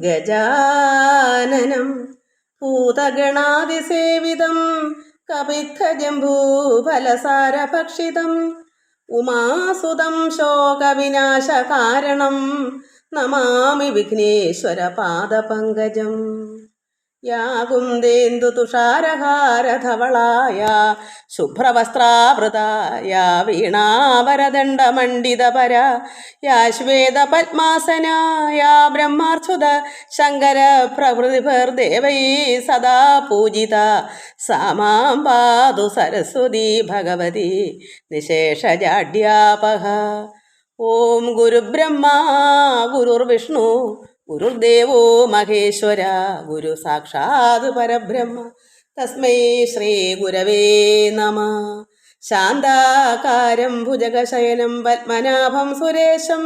ഗജാനനം ഭൂതഗണാതിസേവിതം കപിത്ഥജംബൂഫലസാരഭക്ഷിതം ഉമാസുതം ശോകവിനാശകാരണം നമാമി വിഘ്നേശ്വരപാദപങ്കജം. യാ കുന്ദേന്ദു തുഷാരഹാരധവളായ ശുഭ്രവസ്ത്രാവൃതായ വീണാവരദണ്ഡമണ്ഡിതപര യാ ശ്വേതപദ്മാസനായ ബ്രഹ്മാർച്ഛുത ശങ്കര പ്രഭൃതിഭിർദേവൈ സദാ പൂജിത സാ മാം പാതു സരസ്വതി ഭഗവതി നിശേഷജാഡ്യാപഹ. ഓം ഗുരുബ്രഹ്മാ ഗുരുർവിഷ്ണു ഗുരുദേവോ മഹേശ്വര ഗുരു സാക്ഷാത് പരബ്രഹ്മ തസ്മൈ ശ്രീ ഗുരവേ നമഃ. ശാന്താകാരം ഭുജഗശയനം പത്മനാഭം സുരേശം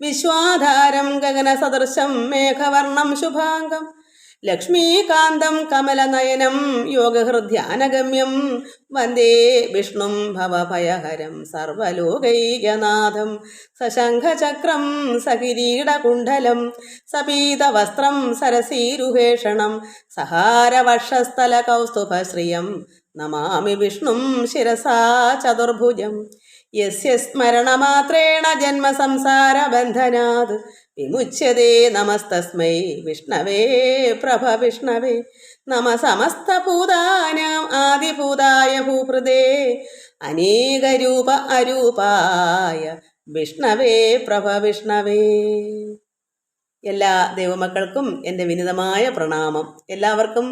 വിശ്വാധാരം ഗഗനസദൃശം മേഘവർണം ശുഭാംഗം ലക്ഷ്മീകാന്തം കമലനയനം യോഗഹൃദ്ധ്യാനഗമ്യം വന്ദേ വിഷ്ണും ഭവഭയഹരം സർവലോകൈകനാഥം. സശംഖചക്രം സകിരീടകുണ്ഡലം സപീതവസ്ത്രം സരസീരുഹേഷണം സഹാരവർഷസ്ഥലകൗസ്തുഭശ്രിയം നമാമി വിഷ്ണും ശിരസാ ചതുർഭുജം. യസ്യ സ്മരണമാത്രേണ ജന്മസംസാരബന്ധനാത് വിമുച്യതേ നമസ്തസ്മൈ വിഷ്ണവേ പ്രഭ വിഷ്ണവേ. നമ സമസ്തഭൂതാനാം ആദിഭൂതായ ഭൂഭൃതേ അനേകരൂപ അരൂപായ വിഷ്ണവേ പ്രഭ വിഷ്ണവേ. എല്ലാ ദൈവമക്കൾക്കും എൻ്റെ വിനീതമായ പ്രണാമം. എല്ലാവർക്കും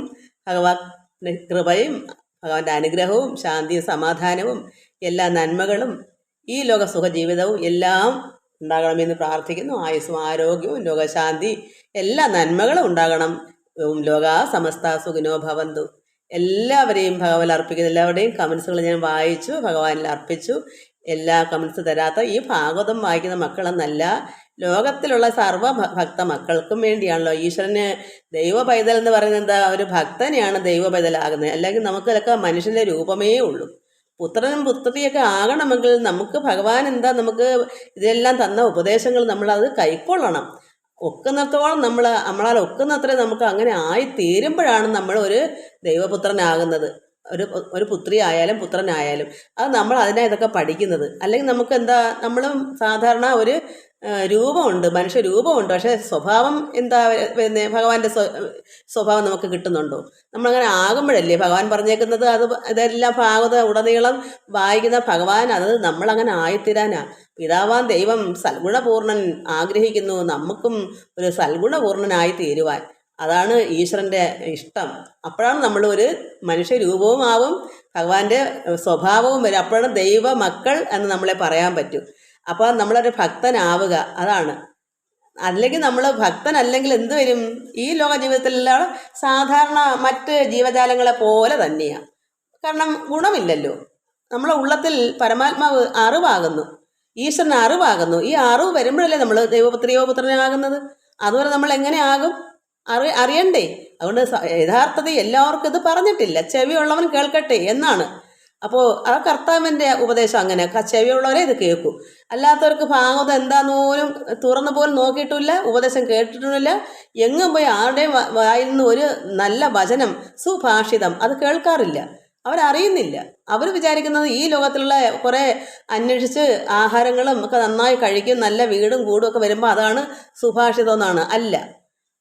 ഭഗവാന്റെ കൃപയും ഭഗവാന്റെ അനുഗ്രഹവും ശാന്തിയും സമാധാനവും എല്ലാ നന്മകളും ഈ ലോക സുഖജീവിതവും എല്ലാം ഉണ്ടാകണമെന്ന് പ്രാർത്ഥിക്കുന്നു. ആയുസ്സും ആരോഗ്യവും രോഗശാന്തി എല്ലാ നന്മകളും ഉണ്ടാകണം. ലോകാ സമസ്ത സുഖിനോ ഭവന്തു. എല്ലാവരെയും ഭഗവാൻ അർപ്പിക്കുന്ന എല്ലാവരുടെയും കമൻസുകൾ ഞാൻ വായിച്ചു, ഭഗവാനിൽ അർപ്പിച്ചു. എല്ലാ കമൻസ് തരാത്ത ഈ ഭാഗവതം വായിക്കുന്ന മക്കളെന്നല്ല, ലോകത്തിലുള്ള സർവ്വ ഭക്ത മക്കൾക്കും വേണ്ടിയാണല്ലോ. ഈശ്വരന് ദൈവ പൈതൽ എന്ന് പറയുന്നത് എന്താ? ഒരു ഭക്തനെയാണ് ദൈവ പൈതലാകുന്നത്. അല്ലെങ്കിൽ നമുക്കിതൊക്കെ മനുഷ്യൻ്റെ രൂപമേ ഉള്ളൂ. പുത്രനും പുത്രിയൊക്കെ ആകണമെങ്കിൽ നമുക്ക് ഭഗവാൻ എന്താ നമുക്ക് ഇതെല്ലാം തന്ന ഉപദേശങ്ങൾ നമ്മളത് കൈക്കൊള്ളണം. ഒക്കുന്നിടത്തോളം നമ്മളാൽ ഒക്കുന്നത്രേ നമുക്ക് അങ്ങനെ ആയിത്തീരുമ്പോഴാണ് നമ്മൾ ഒരു ദൈവപുത്രനാകുന്നത്. ഒരു പുത്രി ആയാലും പുത്രനായാലും അത് നമ്മൾ അതിനാ ഇതൊക്കെ പഠിക്കുന്നത്. അല്ലെങ്കിൽ നമുക്ക് എന്താ, നമ്മളും സാധാരണ ഒരു രൂപമുണ്ട്, മനുഷ്യ രൂപമുണ്ട്. പക്ഷേ സ്വഭാവം എന്താ, പിന്നെ ഭഗവാന്റെ സ്വഭാവം നമുക്ക് കിട്ടുന്നുണ്ടോ? നമ്മളങ്ങനെ ആകുമ്പോഴല്ലേ ഭഗവാൻ പറഞ്ഞേക്കുന്നത്. ഇതെല്ലാം ഭാഗവത ഉടനീളം വായിക്കുന്ന ഭഗവാൻ അത് നമ്മളങ്ങനെ ആയിത്തീരാനാ. പിതാവാൻ ദൈവം സൽഗുണപൂർണൻ ആഗ്രഹിക്കുന്നു നമുക്കും ഒരു സൽഗുണപൂർണനായി തീരുവാൻ. അതാണ് ഈശ്വരൻ്റെ ഇഷ്ടം. അപ്പോഴാണ് നമ്മൾ ഒരു മനുഷ്യ രൂപവും ആവും, ഭഗവാന്റെ സ്വഭാവവും വരും. അപ്പോഴാണ് ദൈവ മക്കൾ എന്ന് നമ്മളെ പറയാൻ പറ്റും. അപ്പോൾ നമ്മളൊരു ഭക്തനാവുക, അതാണ്. അല്ലെങ്കിൽ നമ്മൾ ഭക്തനല്ലെങ്കിൽ എന്ത് വരും? ഈ ലോക ജീവിതത്തിലെല്ലാം സാധാരണ മറ്റ് ജീവജാലങ്ങളെ പോലെ തന്നെയാണ്. കാരണം ഗുണമില്ലല്ലോ. നമ്മളെ ഉള്ളത്തിൽ പരമാത്മാവ് അറിവാകുന്നു, ഈശ്വരൻ അറിവാകുന്നു. ഈ അറിവ് വരുമ്പോഴല്ലേ നമ്മൾ ദൈവപുത്രിയോ പുത്രനാകുന്നത്. അതുവരെ നമ്മൾ എങ്ങനെ ആകും? അറിയണ്ടേ? അതുകൊണ്ട് യഥാർത്ഥത്തിൽ എല്ലാവർക്കും ഇത് പറഞ്ഞിട്ടില്ല. ചെവിയുള്ളവൻ കേൾക്കട്ടെ എന്നാണ്. അപ്പോൾ ആ കർത്താവിൻ്റെ ഉപദേശം അങ്ങനെ, ചെവിയുള്ളവരെ ഇത് കേൾക്കൂ. അല്ലാത്തവർക്ക് ഭാഗവതം എന്താന്ന് പോലും തുറന്നു പോലും നോക്കിയിട്ടില്ല, ഉപദേശം കേട്ടിട്ടുമില്ല. എങ്ങും പോയി ആരുടെയും വായിൽ നിന്ന് ഒരു നല്ല വചനം സുഭാഷിതം അത് കേൾക്കാറില്ല. അവരറിയുന്നില്ല. അവർ വിചാരിക്കുന്നത് ഈ ലോകത്തിലുള്ള കുറേ അന്വേഷിച്ച് ആഹാരങ്ങളും ഒക്കെ നന്നായി കഴിക്കും, നല്ല വീടും കൂടും ഒക്കെ വരുമ്പോൾ അതാണ് സുഭാഷിതം എന്നാണ്. അല്ല,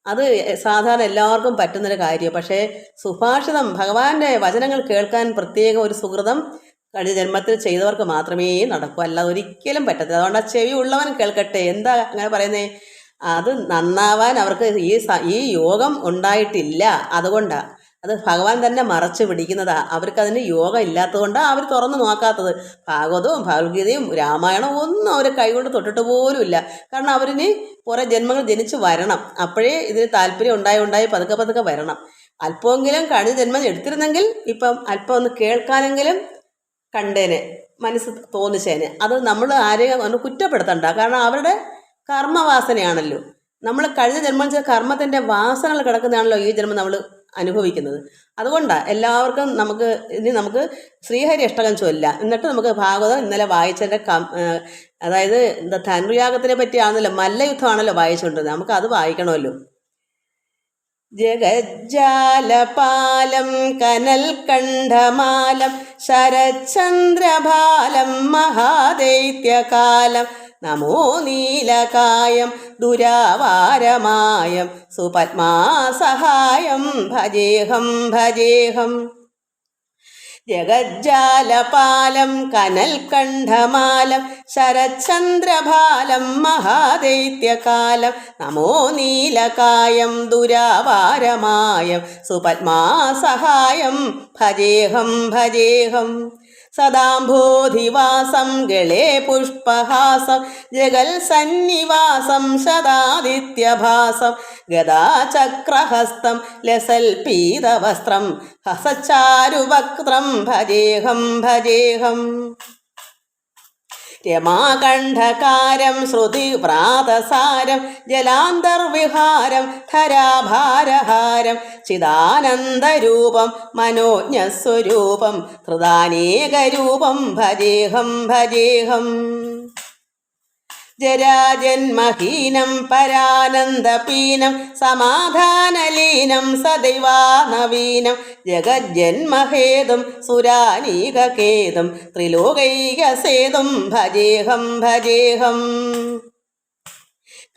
അത് സാധാരണ എല്ലാവർക്കും പറ്റുന്നൊരു കാര്യം. പക്ഷേ സുഭാഷിതം, ഭഗവാന്റെ വചനങ്ങൾ കേൾക്കാൻ പ്രത്യേകം ഒരു സുഹൃതം കഴിഞ്ഞ ജന്മത്തിൽ ചെയ്തവർക്ക് മാത്രമേ നടക്കൂ, അല്ലാതെ ഒരിക്കലും പറ്റത്തില്ല. അതുകൊണ്ട് ആ ചെവി ഉള്ളവൻ കേൾക്കട്ടെ. എന്താ അങ്ങനെ പറയുന്നേ? അത് നന്നാവാൻ അവർക്ക് ഈ യോഗം ഉണ്ടായിട്ടില്ല. അതുകൊണ്ടാണ് അത് ഭഗവാൻ തന്നെ മറച്ചു പിടിക്കുന്നതാ. അവർക്കതിന് യോഗം ഇല്ലാത്തതുകൊണ്ടാണ് അവർ തുറന്നു നോക്കാത്തത്. ഭാഗവതവും ഭഗവത്ഗീതയും രാമായണവും ഒന്നും അവർ കൈകൊണ്ട് തൊട്ടിട്ട് പോലും ഇല്ല. കാരണം അവരിന് കുറേ ജന്മങ്ങൾ ജനിച്ച് വരണം. അപ്പോഴേ ഇതിന് താല്പര്യം ഉണ്ടായി പതുക്കെ പതുക്കെ വരണം. അല്പമെങ്കിലും കഴിഞ്ഞ ജന്മം എടുത്തിരുന്നെങ്കിൽ ഇപ്പം അല്പം ഒന്ന് കേൾക്കാനെങ്കിലും കണ്ടേനെ, മനസ്സ് തോന്നിച്ചേനെ. അത് നമ്മൾ ആരെയും ഒന്ന് കുറ്റപ്പെടുത്തണ്ട. കാരണം അവരുടെ കർമ്മവാസനയാണല്ലോ. നമ്മൾ കഴിഞ്ഞ ജന്മം ചെയ്ത കർമ്മത്തിൻ്റെ വാസനകൾ കിടക്കുന്നതാണല്ലോ ഈ ജന്മം നമ്മൾ അനുഭവിക്കുന്നത്. അതുകൊണ്ടാണ് എല്ലാവർക്കും നമുക്ക് ശ്രീഹരി അഷ്ടകം ചൊല്ലാം. എന്നിട്ട് നമുക്ക് ഭാഗവതം ഇന്നലെ വായിച്ചതിൻ്റെ അതായത് ധനുയാഗത്തിനെ പറ്റിയാണല്ലോ, മല്ലയുദ്ധമാണല്ലോ വായിച്ചുകൊണ്ടിരുന്നത്. നമുക്ക് അത് വായിക്കണമല്ലോ. ജഗജ്ജാലപാലം കനൽ കണ്ഠമാലം ശരചന്ദ്രഭാലം മഹാദൈത്യകാലം നമോ നീലകായം ദുരാവാരമായം സുപത്മാസഹായം ഭജേഹം ഭജേഹം. ജഗജ്ജാലപാലം കനൽ കണ്ഠമാലം ശരചന്ദ്രഭാലം മഹാദൈത്യകാലം നമോ നീലകായം ദുരാവാരമായം സുപത്മാസഹായം ഭജേഹം ഭജേഹം. സദാംബോധിവാസം ഗളേ പുഷ്പഹാസം ജഗൽ സന്നിവാസം ശതാദിത്യഭാസം ഗദാചക്രഹസ്തം ലസൽപീതവസ്ത്രം ഹസച്ചാരുവക്ത്രം ഭജേഹം ഭജേഹം. രമാകണ്ഠകാരം ശ്രുതിവ്രാതസാരം ജലാന്തർവിഹാരം ധരാഭാരഹാരം ചിദാനന്ദരൂപം മനോജ്ഞസ്വരൂപം ഹൃദാനേകരൂപം ഭജേഹം ഭജേഹം. ജരാജന്മഹീനം പരാനന്ദപീനം സമാധാനലീനം സദൈവാനവീനം ജഗജ്ജന്മഹേതും സുരാനീകേതും ത്രിലോകൈകസേതും ഭജേഹം ഭജേഹം.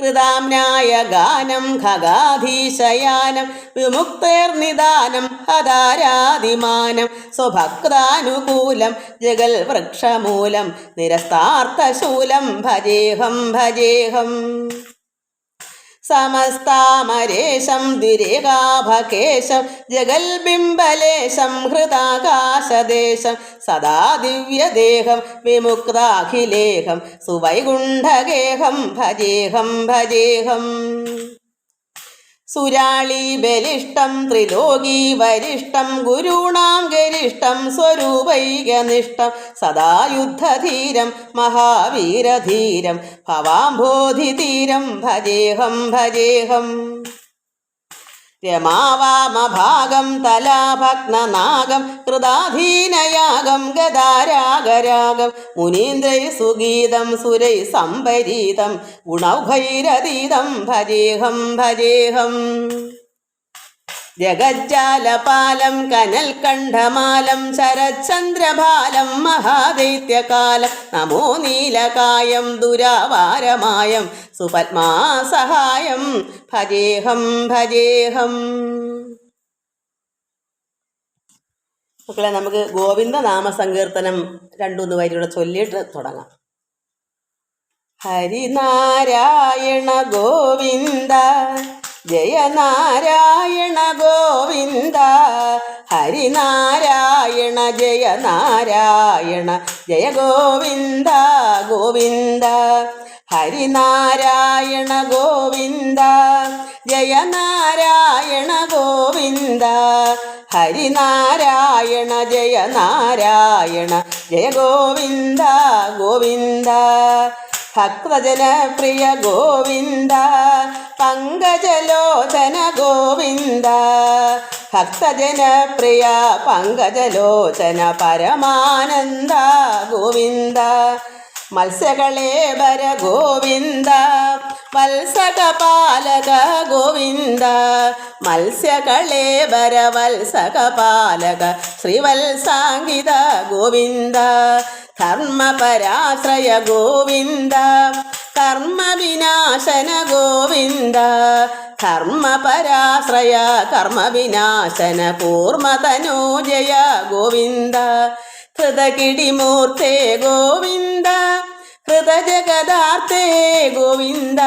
കൃതാംനായ ഗാനം ഖഗാധീശയാനം വിമുക്തേർനിദാനം ഹദാരാതിമാനം സ്വഭക്താനുകൂലം ജഗൽ വൃക്ഷമൂലം നിരസ്താർത്ഥശൂലം ഭജേഹം ഭജേഹം. സമസ്താമരേശം ദ്വിരേകാഭകേശം ജഗൽബിംബലേശം ഹൃദാകാശദേശം സദാ ദിവ്യദേഹം വിമുക്താഖിലേഹം സുവൈകുണ്ഠഗേഹം ഭജേഹം ഭജേഹം. സുരാളീബലിഷ്ടം ത്രിലോകീ വരിഷ്ടം ഗുരുണാം ഗരിഷ്ടം സ്വരൂപൈകനിഷ്ടം സദാ യുദ്ധധീരം മഹാവീരധീരം ഭവാംബോധിതീരം ഭജേഹം ഭജേഹം. രമാവാമഭാഗം തലാഭഗ്നനാഗം കൃതാധീനയാഗം ഗദാരാഗരാഗം മുനീന്ദ്രൈ സുഗീതം സുരൈ സംപരീതം ഗുണൗഘൈരതീതം ഭജേഹം ഭജേഹം. ജഗജ്ജാലപാലം കനൽ കണ്ഠമാലം ശരചന്ദ്രഭാലം മഹാദൈത്യകാലം നമോ നീലകായം ദുരാവാരമായം സുപത്മാസഹായം ഭജേഹം ഭജേഹം. മക്കളെ, നമുക്ക് ഗോവിന്ദ നാമസങ്കീർത്തനം 2-3 വരിയുടെ ചൊല്ലിയിട്ട് തുടങ്ങാം. ഹരിനാരായണ ഗോവിന്ദ ജയ നാരായണ ഗോവിന്ദ ഹരിനാരായണ ജയ നാരായണ ജയ ഗോവിന്ദ ഗോവിന്ദ. ഹരിനാരായണ ഗോവിന്ദ ജയ നാരായണ ഗോവിന്ദ ഹരിനാരായണ ജയ നാരായണ ജയ ഗോവിന്ദ ഗോവിന്ദ. ഭക്തജനപ്രിയ ഗോവിന്ദ പങ്കജലോചന ഗോവിന്ദ ഭക്തജനപ്രിയ പങ്കജലോചന പരമാനന്ദ ഗോവിന്ദ. മത്സ്യകളേബര ഗോവിന്ദ വത്സകപാലക ഗോവിന്ദ മത്സ്യകളേബര വത്സകപാലക ശ്രീവത്സാംഗിത ഗോവിന്ദ. ധർമ്മപരാശ്രയ ഗോവിന്ദ കർമ്മവിനാശന ഗോവിന്ദ ധർമ്മപരാശ്രയ കർമ്മവിനാശന കൂർമ്മതനോജയ ഗോവിന്ദ. ഹൃദകിടിമൂർത്തേ ഗോവിന്ദ ഹൃദജഗദാർത്തേ ഗോവിന്ദ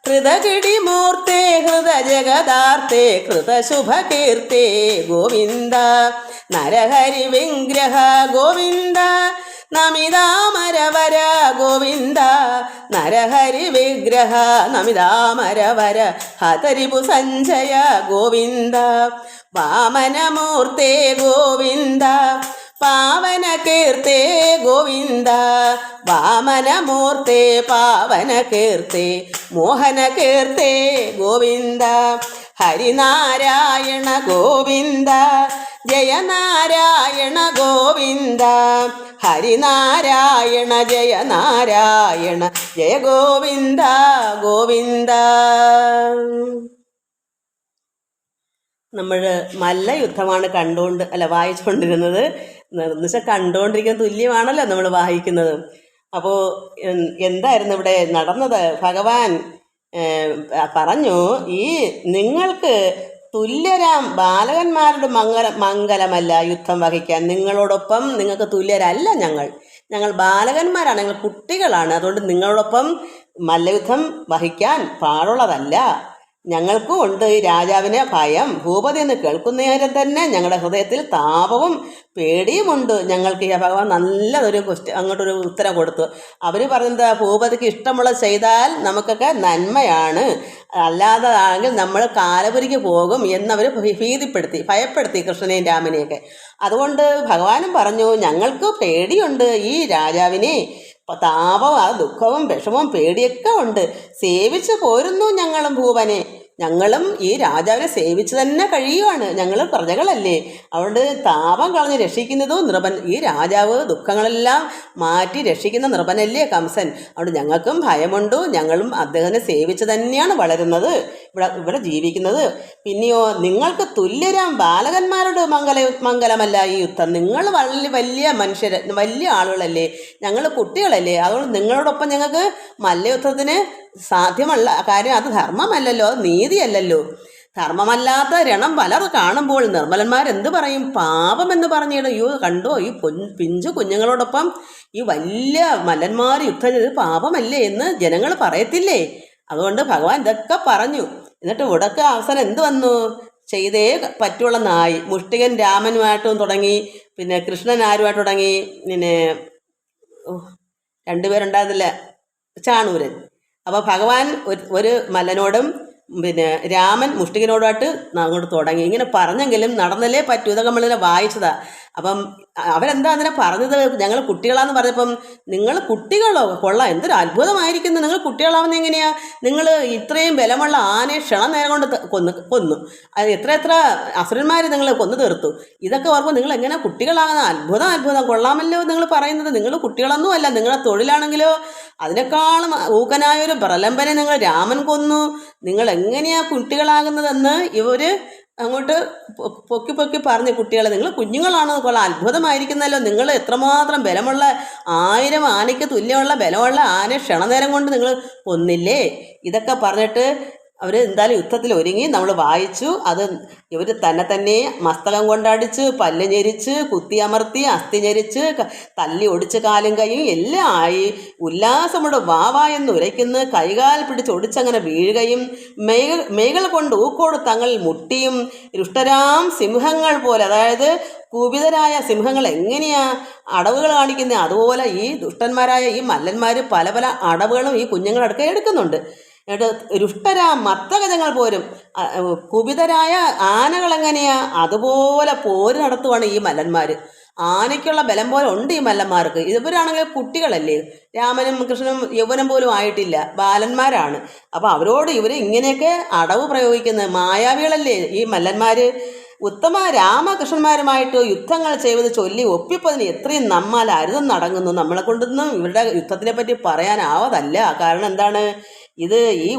ഹൃദകിടിമൂർത്തേ ഹൃദജഗദാർത്തേ ഹൃദശുഭകീർത്തേ ഗോവിന്ദ. നരഹരി വിഗ്രഹ ഗോവിന്ദ നമിതാമരവര ഗോവിന്ദ നരഹരി വിഗ്രഹ നമിതാമരവര ഹതരിപു സഞ്ജയ ഗോവിന്ദ. വാമനമൂർത്തേ ഗോവിന്ദ പാവനകീർത്തേ ഗോവിന്ദ വാമനമൂർത്തേ പാവനകീർത്തേ മോഹനകീർത്തേ ഗോവിന്ദ. ഹരിനാരായണ ഗോവിന്ദ ജയ നാരായണ ഗോവിന്ദ ഹരിനാരായണ ജയ നാരായണ ജയ ഗോവിന്ദ ഗോവിന്ദ. നമ്മൾ മല്ലയുദ്ധമാണ് വായിച്ചുകൊണ്ടിരുന്നത്. എന്നുവെച്ചാൽ കണ്ടുകൊണ്ടിരിക്കുന്ന തുല്യമാണല്ലോ നമ്മൾ വായിക്കുന്നത്. അപ്പോൾ എന്തായിരുന്നു ഇവിടെ നടന്നത്? ഭഗവാൻ പറഞ്ഞു, ഈ നിങ്ങൾക്ക് തുല്യരാം ബാലകന്മാരുടെ മംഗലമല്ല യുദ്ധം വഹിക്കാൻ. നിങ്ങളോടൊപ്പം നിങ്ങൾക്ക് തുല്യരല്ല ഞങ്ങൾ ബാലകന്മാരാണ്, ഞങ്ങൾ കുട്ടികളാണ്. അതുകൊണ്ട് നിങ്ങളോടൊപ്പം മല്ലയുദ്ധം വഹിക്കാൻ പാടുള്ളതല്ല. ഞങ്ങൾക്കും ഉണ്ട് ഈ രാജാവിനെ ഭയം. ഭൂപതി എന്ന് കേൾക്കുന്നേരം തന്നെ ഞങ്ങളുടെ ഹൃദയത്തിൽ താപവും പേടിയുമുണ്ട് ഞങ്ങൾക്ക്. ഭഗവാൻ നല്ലതൊരു അങ്ങോട്ടൊരു ഉത്തരം കൊടുത്തു. അവർ പറഞ്ഞത്, ഭൂപതിക്ക് ഇഷ്ടമുള്ളത് ചെയ്താൽ നമുക്കൊക്കെ നന്മയാണ്, അല്ലാതാണെങ്കിൽ നമ്മൾ കാലപുരിക്ക് പോകും എന്നവർ ഭയപ്പെടുത്തി കൃഷ്ണനെയും രാമനെയൊക്കെ. അതുകൊണ്ട് ഭഗവാനും പറഞ്ഞു, ഞങ്ങൾക്ക് പേടിയുണ്ട് ഈ രാജാവിനെ. താപവും ദുഃഖവും വിഷമവും പേടിയൊക്കെ ഉണ്ട്. സേവിച്ചു പോരുന്നു ഞങ്ങളും ഭൂപനെ. ഞങ്ങളും ഈ രാജാവിനെ സേവിച്ച് തന്നെ കഴിയുവാണ്. ഞങ്ങൾ പ്രജകളല്ലേ. അതുകൊണ്ട് താപം കളഞ്ഞ് രക്ഷിക്കുന്നതും നൃപൻ. ഈ രാജാവ് ദുഃഖങ്ങളെല്ലാം മാറ്റി രക്ഷിക്കുന്ന നൃപനല്ലേ കംസൻ. അതുകൊണ്ട് ഞങ്ങൾക്കും ഭയമുണ്ട്. ഞങ്ങളും അദ്ദേഹത്തെ സേവിച്ച് തന്നെയാണ് വളരുന്നത്, ഇവിടെ ജീവിക്കുന്നത്. പിന്നെയോ, നിങ്ങൾക്ക് തുല്യരാം ബാലകന്മാരുടെ മംഗലമല്ല ഈ യുദ്ധം. നിങ്ങൾ വലിയ മനുഷ്യർ, വലിയ ആളുകളല്ലേ, ഞങ്ങൾ കുട്ടികളല്ലേ. അതുകൊണ്ട് നിങ്ങളോടൊപ്പം ഞങ്ങൾക്ക് മല്ലയുദ്ധത്തിന് സാധ്യമല്ല. കാര്യം അത് ധർമ്മമല്ലല്ലോ, അത് നീതിയല്ലല്ലോ. ധർമ്മമല്ലാത്ത രണം പലർ കാണുമ്പോൾ നിർമ്മലന്മാരെന്ത് പറയും? പാപമെന്ന് പറഞ്ഞിടും. അയ്യോ കണ്ടോ, ഈ പിഞ്ചു കുഞ്ഞുങ്ങളോടൊപ്പം ഈ വലിയ മല്ലന്മാർ യുദ്ധം ചെയ്ത് പാപമല്ലേ എന്ന് ജനങ്ങൾ പറയത്തില്ലേ? അതുകൊണ്ട് ഭഗവാൻ ഇതൊക്കെ പറഞ്ഞു. എന്നിട്ട് ഉടക്ക് അവസാനം എന്ത് വന്നു? ചെയ്തേ പറ്റുള്ള നായി. മുഷ്ടികൻ രാമനുമായിട്ടും തുടങ്ങി, പിന്നെ കൃഷ്ണൻ ആരുമായിട്ട് തുടങ്ങി, പിന്നെ രണ്ടുപേരുണ്ടായിരുന്നില്ല, ചാണൂരൻ. അപ്പോൾ ഭഗവാൻ ഒരു മല്ലനോടും പിന്നെ രാമൻ മുഷ്ടികനോടായിട്ട് അങ്ങോട്ട് തുടങ്ങി. ഇങ്ങനെ പറഞ്ഞെങ്കിലും നടന്നല്ലേ പറ്റൂ. ഇതൊക്കെ നമ്മളിങ്ങനെ വായിച്ചതാണ്. അപ്പം അവരെന്താ അതിനെ പറഞ്ഞത്? ഞങ്ങൾ കുട്ടികളാന്ന് പറഞ്ഞപ്പം, നിങ്ങൾ കുട്ടികളോ? കൊള്ളാം, എന്തൊരു അത്ഭുതമായിരിക്കുന്നു. നിങ്ങൾ കുട്ടികളാവുന്ന എങ്ങനെയാ? നിങ്ങൾ ഇത്രയും ബലമുള്ള ആനയെ നേരം കൊണ്ട് കൊന്നു. അത് എത്ര അസുരന്മാർ നിങ്ങൾ കൊന്നു തീർത്തു. ഇതൊക്കെ ഓർമ്മ നിങ്ങൾ എങ്ങനെ കുട്ടികളാകുന്ന? അത്ഭുതം, കൊള്ളാമല്ലോ നിങ്ങൾ പറയുന്നത്. നിങ്ങൾ കുട്ടികളൊന്നും അല്ല. നിങ്ങളുടെ തൊഴിലാണെങ്കിലോ അതിനേക്കാളും ഊക്കനായൊരു പ്രലംബനെ നിങ്ങൾ രാമൻ കൊന്നു. നിങ്ങൾ എങ്ങനെയാ കുട്ടികളാകുന്നതെന്ന് ഇവർ അങ്ങോട്ട് പൊക്കി പറഞ്ഞ്, കുട്ടികളെ നിങ്ങൾ കുഞ്ഞുങ്ങളാണെന്ന് കൊള്ളാം, അത്ഭുതമായിരിക്കുന്നല്ലോ. നിങ്ങൾ എത്രമാത്രം ബലമുള്ള 1000 ആനയ്ക്ക് തുല്യമുള്ള ബലമുള്ള ആനയെ ക്ഷണനേരം കൊണ്ട് നിങ്ങൾ കൊന്നില്ലേ? ഇതൊക്കെ പറഞ്ഞിട്ട് അവർ എന്തായാലും യുദ്ധത്തിൽ ഒരുങ്ങി. നമ്മൾ വായിച്ചു. അത് ഇവർ തന്നെ മസ്തകം കൊണ്ടടിച്ച്, പല്ല് ഞെരിച്ച്, കുത്തിയമർത്തി, അസ്ഥി ഞെരിച്ച്, തല്ലി ഒടിച്ച് കാലും കൈയും എല്ലാം ആയി. ഉല്ലാസമുടെ എന്ന് ഉരയ്ക്കുന്ന, കൈകാൽ പിടിച്ചൊടിച്ചങ്ങനെ വീഴുകയും, മെയ്കൾ കൊണ്ട് ഊക്കോട് തങ്ങളിൽ മുട്ടിയും, രുഷ്ടരാം സിംഹങ്ങൾ പോലെ, അതായത് കുപിതരായ സിംഹങ്ങൾ എങ്ങനെയാ അടവുകൾ കാണിക്കുന്നത്, അതുപോലെ ഈ ദുഷ്ടന്മാരായ ഈ മല്ലന്മാർ പല അടവുകളും ഈ കുഞ്ഞുങ്ങളടുക്ക എടുക്കുന്നുണ്ട്. എന്നിട്ട് രുഷ്ടരാം മത്തഗജങ്ങൾ പോരും, കുപിതരായ ആനകളെങ്ങനെയാ അതുപോലെ പോര് നടത്തുവാണ് ഈ മല്ലന്മാർ. ആനയ്ക്കുള്ള ബലം പോലെ ഉണ്ട് ഈ മല്ലന്മാർക്ക്. ഇവരാണെങ്കിൽ കുട്ടികളല്ലേ, രാമനും കൃഷ്ണനും യൗവനം പോലും ആയിട്ടില്ല, ബാലന്മാരാണ്. അപ്പോൾ അവരോട് ഇവർ ഇങ്ങനെയൊക്കെ അടവ് പ്രയോഗിക്കുന്നത് മായാവികളല്ലേ ഈ മല്ലന്മാർ. ഉത്തമ രാമകൃഷ്ണന്മാരുമായിട്ട് യുദ്ധങ്ങൾ ചെയ്ത് ചൊല്ലി ഒപ്പിപ്പതിന് എത്രയും നമ്മാൽ അരുതെന്നടങ്ങുന്നു. നമ്മളെ കൊണ്ടൊന്നും ഇവരുടെ യുദ്ധത്തിനെ പറ്റി പറയാനാവതല്ല. കാരണം എന്താണ്? ഇത് ഈ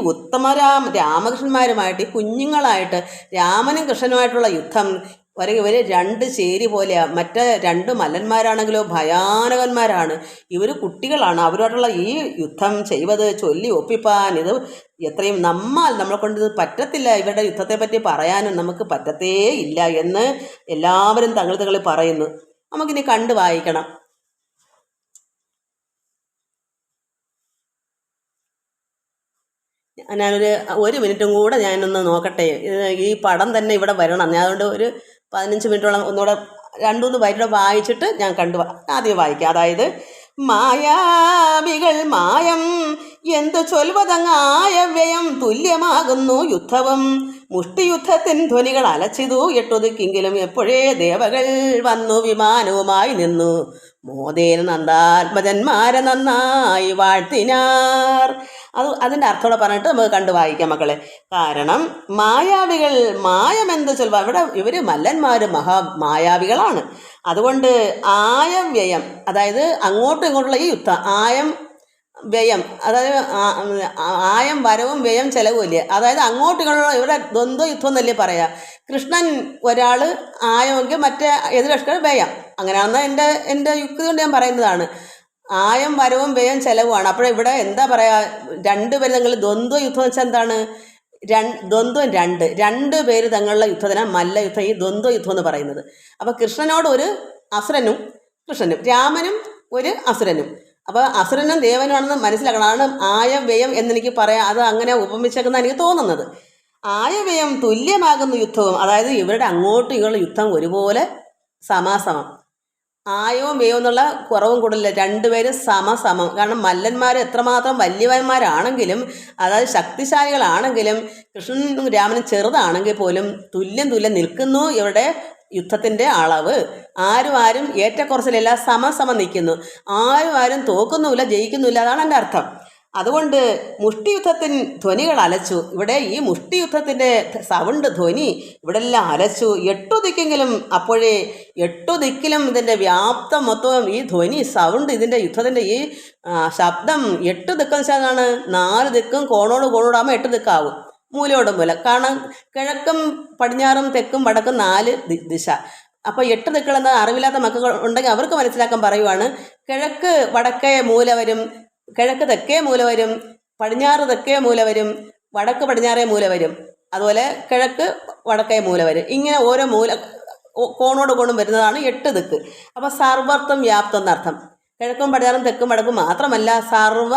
രാമകൃഷ്ണന്മാരുമായിട്ട്, ഈ കുഞ്ഞുങ്ങളായിട്ട് രാമനും കൃഷ്ണനുമായിട്ടുള്ള യുദ്ധം ഇവർ 2 ചേരി പോലെയാണ്. മറ്റേ 2 മല്ലന്മാരാണെങ്കിലോ ഭയാനകന്മാരാണ്. ഇവർ കുട്ടികളാണ്. അവരോടുള്ള ഈ യുദ്ധം ചെയ്വത് ചൊല്ലി ഒപ്പിപ്പാൻ ഇത് എത്രയും നമ്മളെ കൊണ്ട് ഇത് പറ്റത്തില്ല. ഇവരുടെ യുദ്ധത്തെ പറ്റി പറയാനും നമുക്ക് പറ്റത്തേ ഇല്ല എന്ന് എല്ലാവരും തങ്ങളിൽ പറയുന്നു. നമുക്കിനി കണ്ടു വായിക്കണം. ഞാനൊരു മിനിറ്റും കൂടെ ഞാനൊന്ന് നോക്കട്ടെ. ഈ പടം തന്നെ ഇവിടെ വരണം. ഞാൻ അതുകൊണ്ട് ഒരു 15 മിനിറ്റോളം ഒന്നുകൂടെ 2-3 വരിയുടെ വായിച്ചിട്ട് ഞാൻ ആദ്യം വായിക്കാം. അതായത്, മായാവികൾ മായം എന്തു ചൊൽവതങ്ങായ വ്യയം തുല്യമാകുന്നു യുദ്ധവും. മുഷ്ടിയുദ്ധത്തിൻ ധ്വനികൾ അലച്ചിതു എട്ടുദിക്കെങ്കിലും എപ്പോഴേ ദേവകൾ വന്നു വിമാനവുമായി നിന്നു. മോദേന നന്ദാത്മജന്മാരെ നന്നായി വാഴ്ത്തിനാർ. അതിൻ്റെ അർത്ഥത്തോടെ പറഞ്ഞിട്ട് നമുക്ക് കണ്ടു വായിക്കാം മക്കളെ. കാരണം മായാവികൾ, മായമെന്ത് ചൊല്ലുക, ഇവിടെ ഇവർ മല്ലന്മാർ മായാവികളാണ്. അതുകൊണ്ട് ആയം വ്യയം, അതായത് അങ്ങോട്ടും ഇങ്ങോട്ടുള്ള ഈ യുദ്ധം, ആയം വ്യയം, അതായത് ആയം വരവും വ്യയം ചെലവും ഇല്ലേ, അതായത് അങ്ങോട്ടുള്ള ഇവിടെ ദ്വന്ദ്വ യുദ്ധം എന്നല്ലേ പറയാ. കൃഷ്ണൻ ഒരാൾ ആയമെങ്കിൽ മറ്റേ എതിരക്ഷരം വ്യയം, അങ്ങനെയാണെന്ന് എൻ്റെ യുക്തി കൊണ്ട് ഞാൻ പറയുന്നതാണ്. ആയം വരവും വ്യയം ചെലവുമാണ്. അപ്പോഴിവിടെ എന്താ പറയാ, രണ്ടുപേരും തങ്ങളിൽ ദ്വന്ദ്വ യുദ്ധം വെച്ചാൽ എന്താണ്, ദ്വന്ദ്വം രണ്ട് പേര് തങ്ങളുള്ള യുദ്ധത്തിനാണ് മല്ലയുദ്ധം, ഈ ദ്വന്ദ്വ യുദ്ധം എന്ന് പറയുന്നത്. അപ്പോൾ കൃഷ്ണനോട് ഒരു അസുരനും കൃഷ്ണനും, രാമനും ഒരു അസുരനും. അപ്പോൾ അസുരനും ദേവനുമാണെന്ന് മനസ്സിലാക്കണം. അതാണ് ആയം വ്യയം എന്നെനിക്ക് പറയാം. അത് അങ്ങനെ ഉപമിച്ചേക്കുന്ന എനിക്ക് തോന്നുന്നത്. ആയവ്യയം തുല്യമാകുന്ന യുദ്ധവും, അതായത് ഇവരുടെ അങ്ങോട്ടും ഇങ്ങോട്ടും യുദ്ധം ഒരുപോലെ സമാസമം. ആയവും വ്യയവും എന്നുള്ള കുറവും കൂടില്ല, രണ്ടുപേരും സമസമം. കാരണം മല്ലന്മാർ എത്രമാത്രം വലിയവന്മാരാണെങ്കിലും, അതായത് ശക്തിശാലികളാണെങ്കിലും, കൃഷ്ണനും രാമനും ചെറുതാണെങ്കിൽ പോലും തുല്യം നിൽക്കുന്നു ഇവരുടെ യുദ്ധത്തിൻ്റെ അളവ്. ആരും ഏറ്റക്കുറച്ചിലില്ല, സമം നിൽക്കുന്നു. ആരും തോക്കുന്നുമില്ല, ജയിക്കുന്നുമില്ല. അതാണ് എൻ്റെ അർത്ഥം. അതുകൊണ്ട് മുഷ്ടിയുദ്ധത്തിന് ധ്വനികൾ അലച്ചു. ഇവിടെ ഈ മുഷ്ടിയുദ്ധത്തിൻ്റെ സൗണ്ട് ധ്വനി ഇവിടെ എല്ലാം അലച്ചു. 8 ദിക്കെങ്കിലും, അപ്പോഴേ 8 ദിക്കിലും ഇതിൻ്റെ വ്യാപ്തം മൊത്തവും ഈ ധ്വനി സൗണ്ട്, ഇതിൻ്റെ യുദ്ധത്തിൻ്റെ ഈ ശബ്ദം 8 ദിക്കെന്ന് വെച്ചാൽ 4 ദിക്കും കോണോടാകുമ്പോൾ 8 ദിക്കാവും, മൂലയോടും മൂല. കാരണം കിഴക്കും പടിഞ്ഞാറും തെക്കും വടക്കും 4 ദിശ. അപ്പോൾ 8 ദിക്കുകളെന്ന അറിവില്ലാത്ത മക്കൾ ഉണ്ടെങ്കിൽ അവർക്ക് മനസ്സിലാക്കാൻ പറയുവാണ്. കിഴക്ക് വടക്കേ മൂല വരും, കിഴക്ക് തെക്കേ മൂല വരും, പടിഞ്ഞാറ് തെക്കേ മൂല വരും, വടക്ക് പടിഞ്ഞാറേ മൂല വരും, അതുപോലെ കിഴക്ക് വടക്കേ മൂല വരും. ഇങ്ങനെ ഓരോ മൂല കോണോട് കോണും വരുന്നതാണ് 8 ദിക്ക്. അപ്പോൾ സർവത്വം വ്യാപ്തം എന്നർത്ഥം. കിഴക്കും പടിഞ്ഞാറും തെക്കും വടക്കും മാത്രമല്ല, സർവ്വ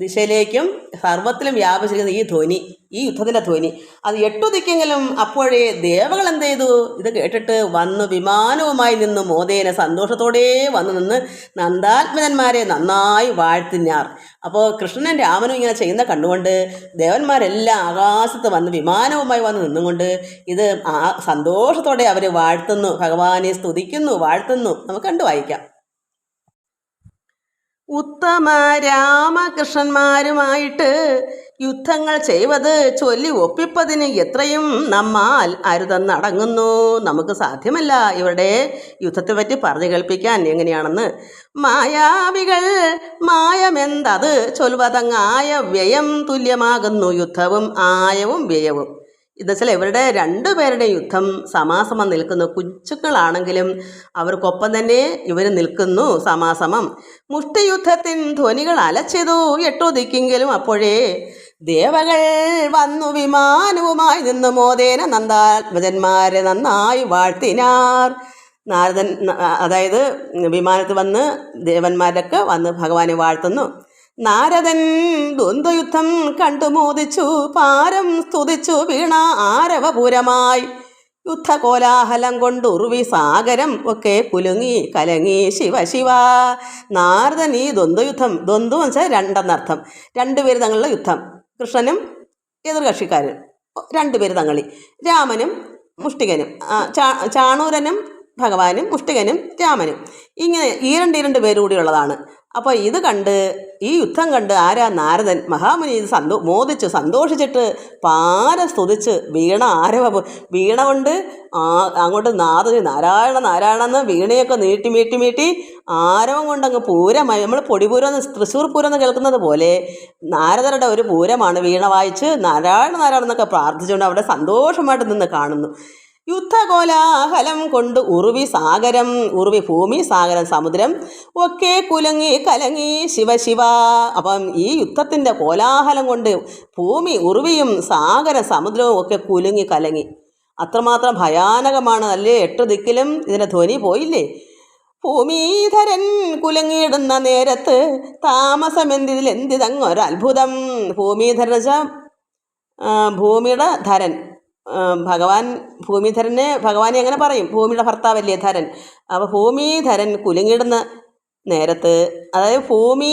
ദിശയിലേക്കും സർവത്തിലും വ്യാപിച്ചിരിക്കുന്ന ഈ ധ്വനി, ഈ യുദ്ധത്തിൻ്റെ ധ്വനി, അത് 8 ദിക്കെങ്കിലും. അപ്പോഴേ ദേവകൾ എന്ത് ചെയ്തു, ഇത് കേട്ടിട്ട് വന്ന് വിമാനവുമായി നിന്ന് മോദേന സന്തോഷത്തോടെ വന്നു നിന്ന് നന്ദാത്മജന്മാരെ നന്നായി വാഴ്ത്തിനാർ. അപ്പോൾ കൃഷ്ണനും രാമനും ഇങ്ങനെ ചെയ്യുന്ന കണ്ടുകൊണ്ട് ദേവന്മാരെല്ലാം ആകാശത്ത് വന്ന് വിമാനവുമായി വന്ന് നിന്നുകൊണ്ട് ഇത് സന്തോഷത്തോടെ അവർ വാഴ്ത്തുന്നു, ഭഗവാനെ സ്തുതിക്കുന്നു, വാഴ്ത്തുന്നു. നമുക്ക് കണ്ടു വായിക്കാം. ഉത്തമ രാമകൃഷ്ണന്മാരുമായിട്ട് യുദ്ധങ്ങൾ ചെയ്വത് ചൊല്ലി ഒപ്പിപ്പതിന് എത്രയും നമ്മാൽ അരുതെന്നടങ്ങുന്നു. നമുക്ക് സാധ്യമല്ല ഇവരുടെ യുദ്ധത്തെ പറ്റി പറഞ്ഞു കേൾപ്പിക്കാൻ എങ്ങനെയാണെന്ന്. മായാവികൾ മായമെന്തത് ചൊൽവതങ്ങായ വ്യയം തുല്യമാകുന്നു യുദ്ധവും ആയവും വ്യയവും. എന്നുവെച്ചാൽ ഇവരുടെ 2 പേരുടെ യുദ്ധം സമാസമം നിൽക്കുന്നു. കുച്ചുക്കളാണെങ്കിലും അവർക്കൊപ്പം തന്നെ ഇവർ നിൽക്കുന്നു സമാസമം. മുഷ്ടിയുദ്ധത്തിൻ ധ്വനികൾ അലച്ചതു 8 ദിക്കെങ്കിലും. അപ്പോഴേ ദേവകൾ വന്നു വിമാനവുമായി നിന്ന് മോദേന നന്ദാത്മജന്മാരെ നന്നായി വാഴ്ത്തിനാർ. നാരദൻ, അതായത് വിമാനത്തിൽ വന്ന് ദേവന്മാരൊക്കെ വന്ന് ഭഗവാനെ വാഴ്ത്തുന്നു. നാരദൻ ദ്വന്ദ്വയുദ്ധം കണ്ടു മോദിച്ചു, പാരം സ്തുതിച്ചു വീണ ആരവപൂരമായി. യുദ്ധകോലാഹലം കൊണ്ട് ഉറുവി സാഗരം ഒക്കെ കുലുങ്ങി കലങ്ങി ശിവ. നാരദൻ ഈ ദ്വന്ദ്വയുദ്ധം, ദ്വന്ദ്വം വെച്ചാൽ 2 എന്നർത്ഥം, 2 പേര് തങ്ങളുള്ള യുദ്ധം. കൃഷ്ണനും എതിർകക്ഷിക്കാരൻ 2 പേര് തങ്ങളി, രാമനും മുഷ്ടികനും, ചാണൂരനും ഭഗവാനും മുഷ്ടികനും രാമനും, ഇങ്ങനെ ഈ 2 പേര് കൂടിയുള്ളതാണ്. അപ്പോൾ ഇത് കണ്ട്, ഈ യുദ്ധം കണ്ട് ആരാ, നാരദൻ മഹാമുനി ഇത് മോദിച്ച് സന്തോഷിച്ചിട്ട് പാരം സ്തുതിച്ച് വീണ കൊണ്ട് അങ്ങോട്ട് നാരായണ എന്ന് വീണയൊക്കെ നീട്ടി ആരവം കൊണ്ടങ്ങ് പൂരമായി. നമ്മൾ പൊടിപൂരം തൃശ്ശൂർ പൂരം എന്ന് കേൾക്കുന്നത് പോലെ നാരദരുടെ ഒരു പൂരമാണ്. വീണ വായിച്ച് നാരായണ എന്നൊക്കെ പ്രാർത്ഥിച്ചുകൊണ്ട് അവിടെ സന്തോഷമായിട്ട് നിന്ന് കാണുന്നു. യുദ്ധകോലാഹലം കൊണ്ട് ഉറുവി സാഗരം, ഉറുവി ഭൂമി, സാഗരം സമുദ്രം ഒക്കെ കുലുങ്ങി കലങ്ങി ശിവ. അപ്പം ഈ യുദ്ധത്തിൻ്റെ കോലാഹലം കൊണ്ട് ഭൂമി, ഉറുവിയും സാഗരം സമുദ്രവും ഒക്കെ കുലുങ്ങി കലങ്ങി. അത്രമാത്രം ഭയാനകമാണ് അല്ലേ. 8 ദിക്കിലും ഇതിൻ്റെ ധ്വനി പോയില്ലേ. ഭൂമിധരൻ കുലുങ്ങിയിടുന്ന നേരത്ത് താമസമെന്തിതങ്ങൊരത്ഭുതം. ഭൂമിധരൻ വെച്ചാൽ ഭൂമിയുടെ ധരൻ, ഭഗവാൻ ഭൂമിധരനെ ഭഗവാനെ അങ്ങനെ പറയും, ഭൂമിയുടെ ഭർത്താവല്ലേ ധരൻ. അപ്പോൾ ഭൂമിധരൻ കുലുങ്ങിടുന്ന നേരത്ത്, അതായത് ഭൂമി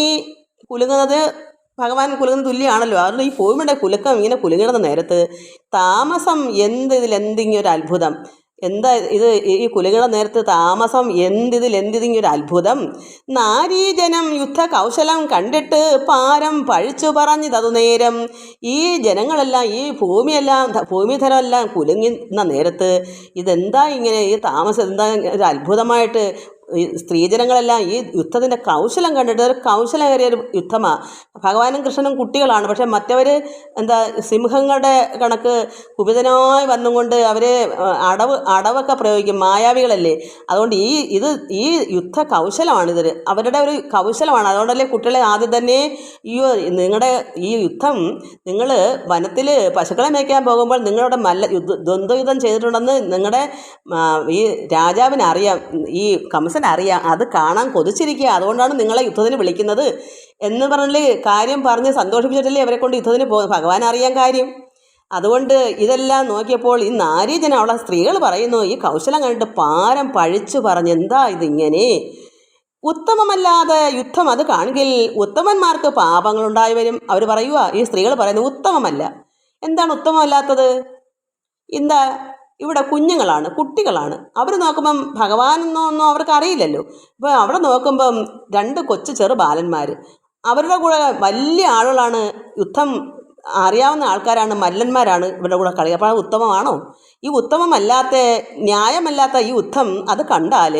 കുലുങ്ങുന്നത് ഭഗവാൻ കുലുങ്ങുന്ന തുല്യമാണല്ലോ. അതുകൊണ്ട് ഈ ഭൂമിയുടെ കുലുക്കം ഇങ്ങനെ കുലുങ്ങിടുന്ന നേരത്ത് താമസം ഇതിലെന്തിങ്ങൊരു അത്ഭുതം. എന്താ ഇത്, ഈ കുലുകിട നേരത്ത് താമസം എന്തിങ്ങൊരു അത്ഭുതം. നാരീജനം യുദ്ധ കൗശലം കണ്ടിട്ട് പാരം പഴിച്ചു പറഞ്ഞതതു നേരം. ഈ ജനങ്ങളെല്ലാം, ഈ ഭൂമിധരമെല്ലാം കുലുങ്ങുന്ന നേരത്ത് ഇതെന്താ ഇങ്ങനെ, ഈ താമസം എന്താ ഒരു അത്ഭുതമായിട്ട് ഈ സ്ത്രീജനങ്ങളെല്ലാം ഈ യുദ്ധത്തിൻ്റെ കൗശലം കണ്ടിട്ട് ഒരു കൗശലമേറിയ ഒരു യുദ്ധമാണ്. ഭഗവാനും കൃഷ്ണനും കുട്ടികളാണ്, പക്ഷെ മറ്റവർ എന്താ സിംഹങ്ങളുടെ കണക്ക് കുപിതനായി വന്നുകൊണ്ട് അവർ അടവൊക്കെ പ്രയോഗിക്കും, മായാവികളല്ലേ. അതുകൊണ്ട് ഈ യുദ്ധ കൗശലമാണിത്, അവരുടെ ഒരു കൗശലമാണ്. അതുകൊണ്ടല്ലേ കുട്ടികളെ ആദ്യം തന്നെ നിങ്ങളുടെ ഈ യുദ്ധം, നിങ്ങൾ വനത്തിൽ പശുക്കളെ മേയ്ക്കാൻ പോകുമ്പോൾ നിങ്ങളുടെ ദ്വന്ദ്വയുദ്ധം ചെയ്തിട്ടുണ്ടെന്ന് നിങ്ങളുടെ ഈ രാജാവിന് അറിയാം, ഈ കംസൻ അറിയാം. അത് കാണാൻ കൊതിച്ചിരിക്കുക, അതുകൊണ്ടാണ് നിങ്ങളെ യുദ്ധത്തിന് വിളിക്കുന്നത് എന്ന് പറഞ്ഞാൽ കാര്യം പറഞ്ഞ് സന്തോഷിപ്പിച്ചിട്ടല്ലേ അവരെ കൊണ്ട് യുദ്ധത്തിന് ഭഗവാൻ അറിയാൻ കാര്യം. അതുകൊണ്ട് ഇതെല്ലാം നോക്കിയപ്പോൾ ഈ നാരീജനം അവിടെ സ്ത്രീകൾ പറയുന്നു, ഈ കൗശലം കണ്ടിട്ട് പാരം പഴിച്ചു പറഞ്ഞ് എന്താ ഇതിങ്ങനെ, ഉത്തമമല്ലാതെ യുദ്ധം അത് കാണെങ്കിൽ ഉത്തമന്മാർക്ക് പാപങ്ങളുണ്ടായി വരും. അവർ പറയുക, ഈ സ്ത്രീകൾ പറയുന്നത് ഉത്തമമല്ല. എന്താണ് ഉത്തമമല്ലാത്തത്? എന്താ, ഇവിടെ കുഞ്ഞുങ്ങളാണ്, കുട്ടികളാണ്. അവർ നോക്കുമ്പം ഭഗവാനെന്നൊന്നും അവർക്ക് അറിയില്ലല്ലോ. ഇപ്പോൾ അവിടെ നോക്കുമ്പം 2 കൊച്ചു ചെറു ബാലന്മാർ, അവരുടെ കൂടെ വലിയ ആളുകളാണ്, യുദ്ധം അറിയാവുന്ന ആൾക്കാരാണ്, മല്ലന്മാരാണ് ഇവരുടെ കൂടെ കളി. അപ്പോൾ അത് ഉത്തമമാണോ? ഈ ഉത്തമമല്ലാത്ത, ന്യായമല്ലാത്ത ഈ യുദ്ധം അത് കണ്ടാൽ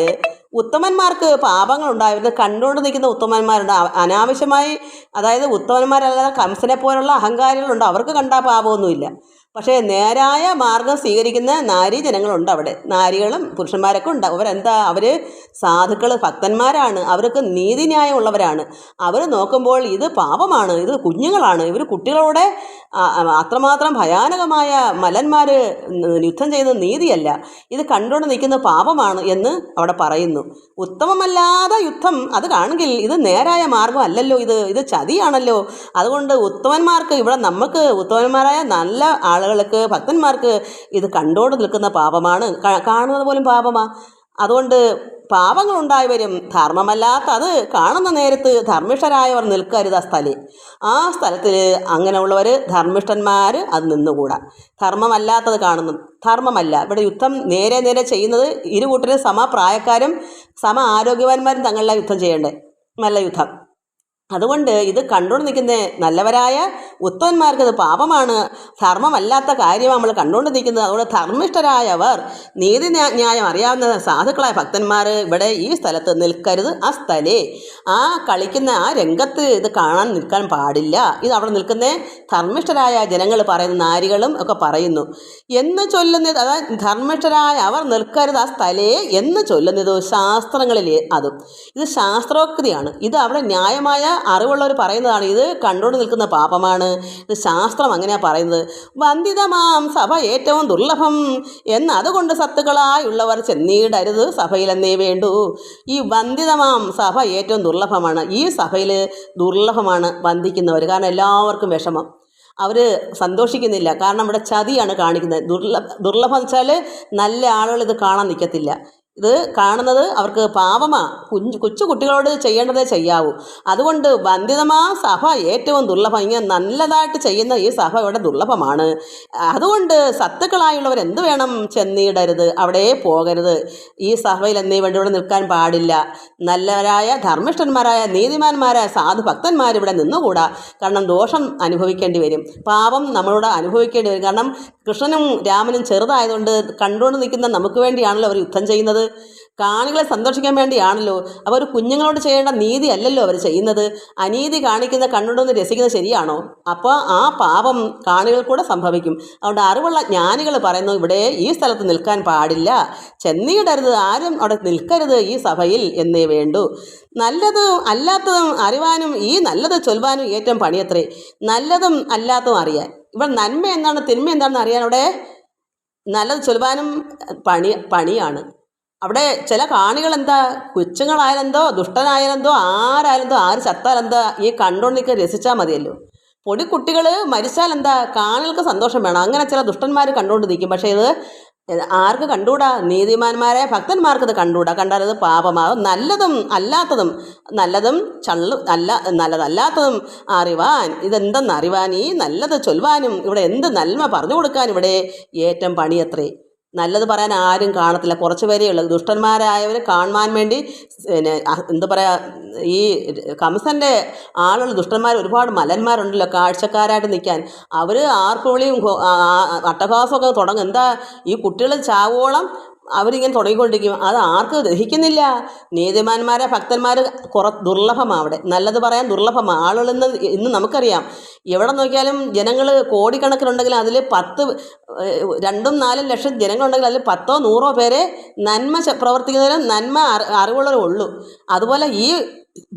ഉത്തമന്മാർക്ക് പാപങ്ങളുണ്ടായിരുന്നു. കണ്ടുകൊണ്ട് നിൽക്കുന്ന ഉത്തമന്മാരുണ്ട്, അനാവശ്യമായി, അതായത് ഉത്തമന്മാരല്ലാതെ കംസനെ പോലുള്ള അഹങ്കാരികളുണ്ട്, അവർക്ക് കണ്ടാൽ പാപമൊന്നുമില്ല. പക്ഷേ നേരായ മാർഗം സ്വീകരിക്കുന്ന നാരീജനങ്ങളുണ്ട് അവിടെ, നാരികളും പുരുഷന്മാരൊക്കെ ഉണ്ട്. അവരെന്താ, അവർ സാധുക്കൾ, ഭക്തന്മാരാണ്, അവർക്ക് നീതിന്യായം ഉള്ളവരാണ്. അവർ നോക്കുമ്പോൾ ഇത് പാപമാണ്, ഇത് കുഞ്ഞുങ്ങളാണ്, ഇവർ കുട്ടികളോടെ അത്രമാത്രം ഭയാനകമായ മലന്മാർ യുദ്ധം ചെയ്യുന്നത് നീതിയല്ല, ഇത് കണ്ടുകൊണ്ട് നിൽക്കുന്ന പാപമാണ് എന്ന് അവിടെ പറയുന്നു. ഉത്തമമല്ലാതെ യുദ്ധം അത് കാണെങ്കിൽ ഇത് നേരായ മാർഗം അല്ലല്ലോ, ഇത് ചതിയാണല്ലോ. അതുകൊണ്ട് ഉത്തമന്മാർക്ക്, ഇവിടെ നമുക്ക് ഉത്തമന്മാരായ നല്ല ആളുകൾക്ക്, ഭക്തന്മാർക്ക് ഇത് കണ്ടോണ്ട് നിൽക്കുന്ന പാപമാണ്, കാണുന്നത് പോലും പാപമാണ്. അതുകൊണ്ട് പാപങ്ങളുണ്ടായി വരും. ധർമ്മമല്ലാത്ത അത് കാണുന്ന നേരത്ത് ധർമ്മിഷ്ഠരായവർ നിൽക്കരുത് ആ സ്ഥലത്തിൽ. അങ്ങനെയുള്ളവർ ധർമ്മിഷ്ഠന്മാർ അത് നിന്നുകൂടാ. ധർമ്മമല്ലാത്തത് കാണുന്നു, ധർമ്മമല്ല. ഇവിടെ യുദ്ധം നേരെ ചെയ്യുന്നത് ഇരുകൂട്ടരും സമപ്രായക്കാരും സമ ആരോഗ്യവാന്മാരും തങ്ങളിലാണ് യുദ്ധം ചെയ്യേണ്ടത്, നല്ല യുദ്ധം. അതുകൊണ്ട് ഇത് കണ്ടുകൊണ്ട് നിൽക്കുന്ന നല്ലവരായ ഉത്തമന്മാർക്ക് ഇത് പാപമാണ്, ധർമ്മമല്ലാത്ത കാര്യമാണ് നമ്മൾ കണ്ടുകൊണ്ട് നിൽക്കുന്നത്. അതുകൊണ്ട് ധർമ്മിഷ്ഠരായവർ, നീതിന്യായം അറിയാവുന്ന സാധുക്കളായ ഭക്തന്മാർ ഇവിടെ ഈ സ്ഥലത്ത് നിൽക്കരുത്. ആ സ്ഥലേ, ആ കളിക്കുന്ന ആ രംഗത്ത് ഇത് കാണാൻ നിൽക്കാൻ പാടില്ല. ഇത് അവിടെ നിൽക്കുന്ന ധർമ്മിഷ്ഠരായ ജനങ്ങൾ പറയുന്ന, നാരികളും ഒക്കെ പറയുന്നു എന്ന് ചൊല്ലുന്നത്. അതായത് ധർമ്മിഷ്ഠരായ അവർ നിൽക്കരുത് ആ സ്ഥലേ എന്ന് ചൊല്ലുന്നത് ശാസ്ത്രങ്ങളിൽ, അതും ഇത് ശാസ്ത്രോക്തിയാണ്. ഇത് അവിടെ ന്യായമായ അറിവുള്ളവർ പറയുന്നതാണ്. ഇത് കണ്ടുകൊണ്ട് നിൽക്കുന്ന പാപമാണ്, ഇത് ശാസ്ത്രം അങ്ങനെയാണ് പറയുന്നത്. വന്ദിതമാം സഭ ഏറ്റവും ദുർലഭം എന്ന്, അതുകൊണ്ട് സത്തുക്കളായുള്ളവർ ചെന്നിടരുത് സഭയിലെന്നേ വേണ്ടൂ. ഈ വന്ദിതമാം സഭ ഏറ്റവും ദുർലഭമാണ്. ഈ സഭയിൽ ദുർലഭമാണ് വന്ദിക്കുന്നവർ. കാരണം എല്ലാവർക്കും വിഷമം, അവർ സന്തോഷിക്കുന്നില്ല. കാരണം ഇവിടെ ചതിയാണ് കാണിക്കുന്നത്. ദുർലഭം വെച്ചാൽ നല്ല ആളുകൾ ഇത് കാണാൻ നിൽക്കത്തില്ല. ഇത് കാണുന്നത് അവർക്ക് പാപമാണ്. കൊച്ചു കുട്ടികളോട് ചെയ്യേണ്ടതേ ചെയ്യാവൂ. അതുകൊണ്ട് വന്ദിതമാ സഭ ഏറ്റവും ദുർലഭം. ഇങ്ങനെ നല്ലതായിട്ട് ചെയ്യുന്ന ഈ സഭ ഇവിടെ ദുർലഭമാണ്. അതുകൊണ്ട് സത്തുക്കളായുള്ളവർ എന്ത് വേണം, ചെന്നിടരുത്, അവിടെ പോകരുത്. ഈ സഭയിൽ എന്നീ വേണ്ടി ഇവിടെ നിൽക്കാൻ പാടില്ല. നല്ലവരായ ധർമ്മിഷ്ഠന്മാരായ നീതിമാന്മാരായ സാധു ഭക്തന്മാർ ഇവിടെ നിന്നുകൂടാ. കാരണം ദോഷം അനുഭവിക്കേണ്ടി വരും, പാപം നമ്മളോട് അനുഭവിക്കേണ്ടി വരും. കാരണം കൃഷ്ണനും രാമനും ചെറുതായതുകൊണ്ട് കണ്ടുകൊണ്ട് നിൽക്കുന്ന നമുക്ക് വേണ്ടിയാണല്ലോ അവർ യുദ്ധം ചെയ്യുന്നത്, കാണികളെ സന്തോഷിക്കാൻ വേണ്ടിയാണല്ലോ. അപ്പോൾ ഒരു കുഞ്ഞുങ്ങളോട് ചെയ്യേണ്ട നീതി അല്ലല്ലോ അവർ ചെയ്യുന്നത്. അനീതി കാണിക്കുന്ന കണ്ടുകൊണ്ടൊന്ന് രസിക്കുന്നത് ശരിയാണോ? അപ്പോൾ ആ പാപം കാണികൾ കൂടെ സംഭവിക്കും. അതുകൊണ്ട് അറിവുള്ള ജ്ഞാനികൾ പറയുന്നു, ഇവിടെ ഈ സ്ഥലത്ത് നിൽക്കാൻ പാടില്ല, ചെന്നിടരുത്, ആരും അവിടെ നിൽക്കരുത് ഈ സഭയിൽ എന്നേ വേണ്ടൂ. നല്ലതും അല്ലാത്തതും അറിവാനും ഈ നല്ലത് ചൊൽവാനും ഏറ്റവും പണിയത്രേ. നല്ലതും അല്ലാത്തതും അറിയാൻ, ഇവിടെ നന്മ എന്താണ് തിന്മ എന്താണെന്ന് അറിയാൻ അവിടെ നല്ലത് ചൊൽവാനും പണിയാണ്. അവിടെ ചില കാണികൾ എന്താ, കൊച്ചുങ്ങളായാലെന്തോ, ദുഷ്ടനായാലെന്തോ, ആരായാലെന്തോ, ആര് ചത്താലെന്താ, ഈ കണ്ടുകൊണ്ട് നിൽക്കുക രസിച്ചാൽ മതിയല്ലോ. പൊടിക്കുട്ടികൾ മരിച്ചാലെന്താ, കാണികൾക്ക് സന്തോഷം വേണം. അങ്ങനെ ചില ദുഷ്ടന്മാർ കണ്ടുകൊണ്ട് നിൽക്കും. പക്ഷേ ഇത് ആർക്ക് കണ്ടുകൂടാ? നീതിമാന്മാരായ ഭക്തന്മാർക്ക് ഇത് കണ്ടുകൂടാ. കണ്ടാൽ ഇത് പാപമാകും. നല്ലതും അല്ലാത്തതും, നല്ലതും നല്ലതല്ലാത്തതും അറിവാൻ, ഇതെന്തെന്ന് അറിവാൻ, ഈ നല്ലത് ചൊൽവാനും ഇവിടെ എന്ത് നന്മ പറഞ്ഞു കൊടുക്കാൻ ഇവിടെ ഏറ്റവും പണിയത്രേ. നല്ലത് പറയാൻ ആരും കാണത്തില്ല, കുറച്ച് പേരേ ഉള്ളൂ. ദുഷ്ടന്മാരായവർ കാണുവാൻ വേണ്ടി എന്താ പറയുക, ഈ കംസൻ്റെ ആളുകൾ ദുഷ്ടന്മാർ ഒരുപാട് മലന്മാരുണ്ടല്ലോ കാഴ്ചക്കാരായിട്ട് നിൽക്കാൻ. അവർ ആർപ്പുവിളിയും അട്ടഹാസമൊക്കെ തുടങ്ങും. എന്താ, ഈ കുട്ടികൾ ചാവോളം അവരിങ്ങനെ തുടങ്ങിക്കൊണ്ടിരിക്കും. അത് ആർക്ക് ദഹിക്കുന്നില്ല. നീതിമാന്മാരെ ഭക്തന്മാർ ദുർലഭമാണ്. അവിടെ നല്ലത് പറയാൻ ദുർലഭമാണ്. ആളുകൾ ഇന്ന് നമുക്കറിയാം, എവിടെ നോക്കിയാലും ജനങ്ങൾ കോടിക്കണക്കിനുണ്ടെങ്കിലും അതിൽ 2-4 ലക്ഷം ജനങ്ങളുണ്ടെങ്കിൽ അതിൽ 10-100 പേരെ നന്മ പ്രവർത്തിക്കുന്നവരും നന്മ അറിവുള്ളവരും ഉള്ളൂ. അതുപോലെ ഈ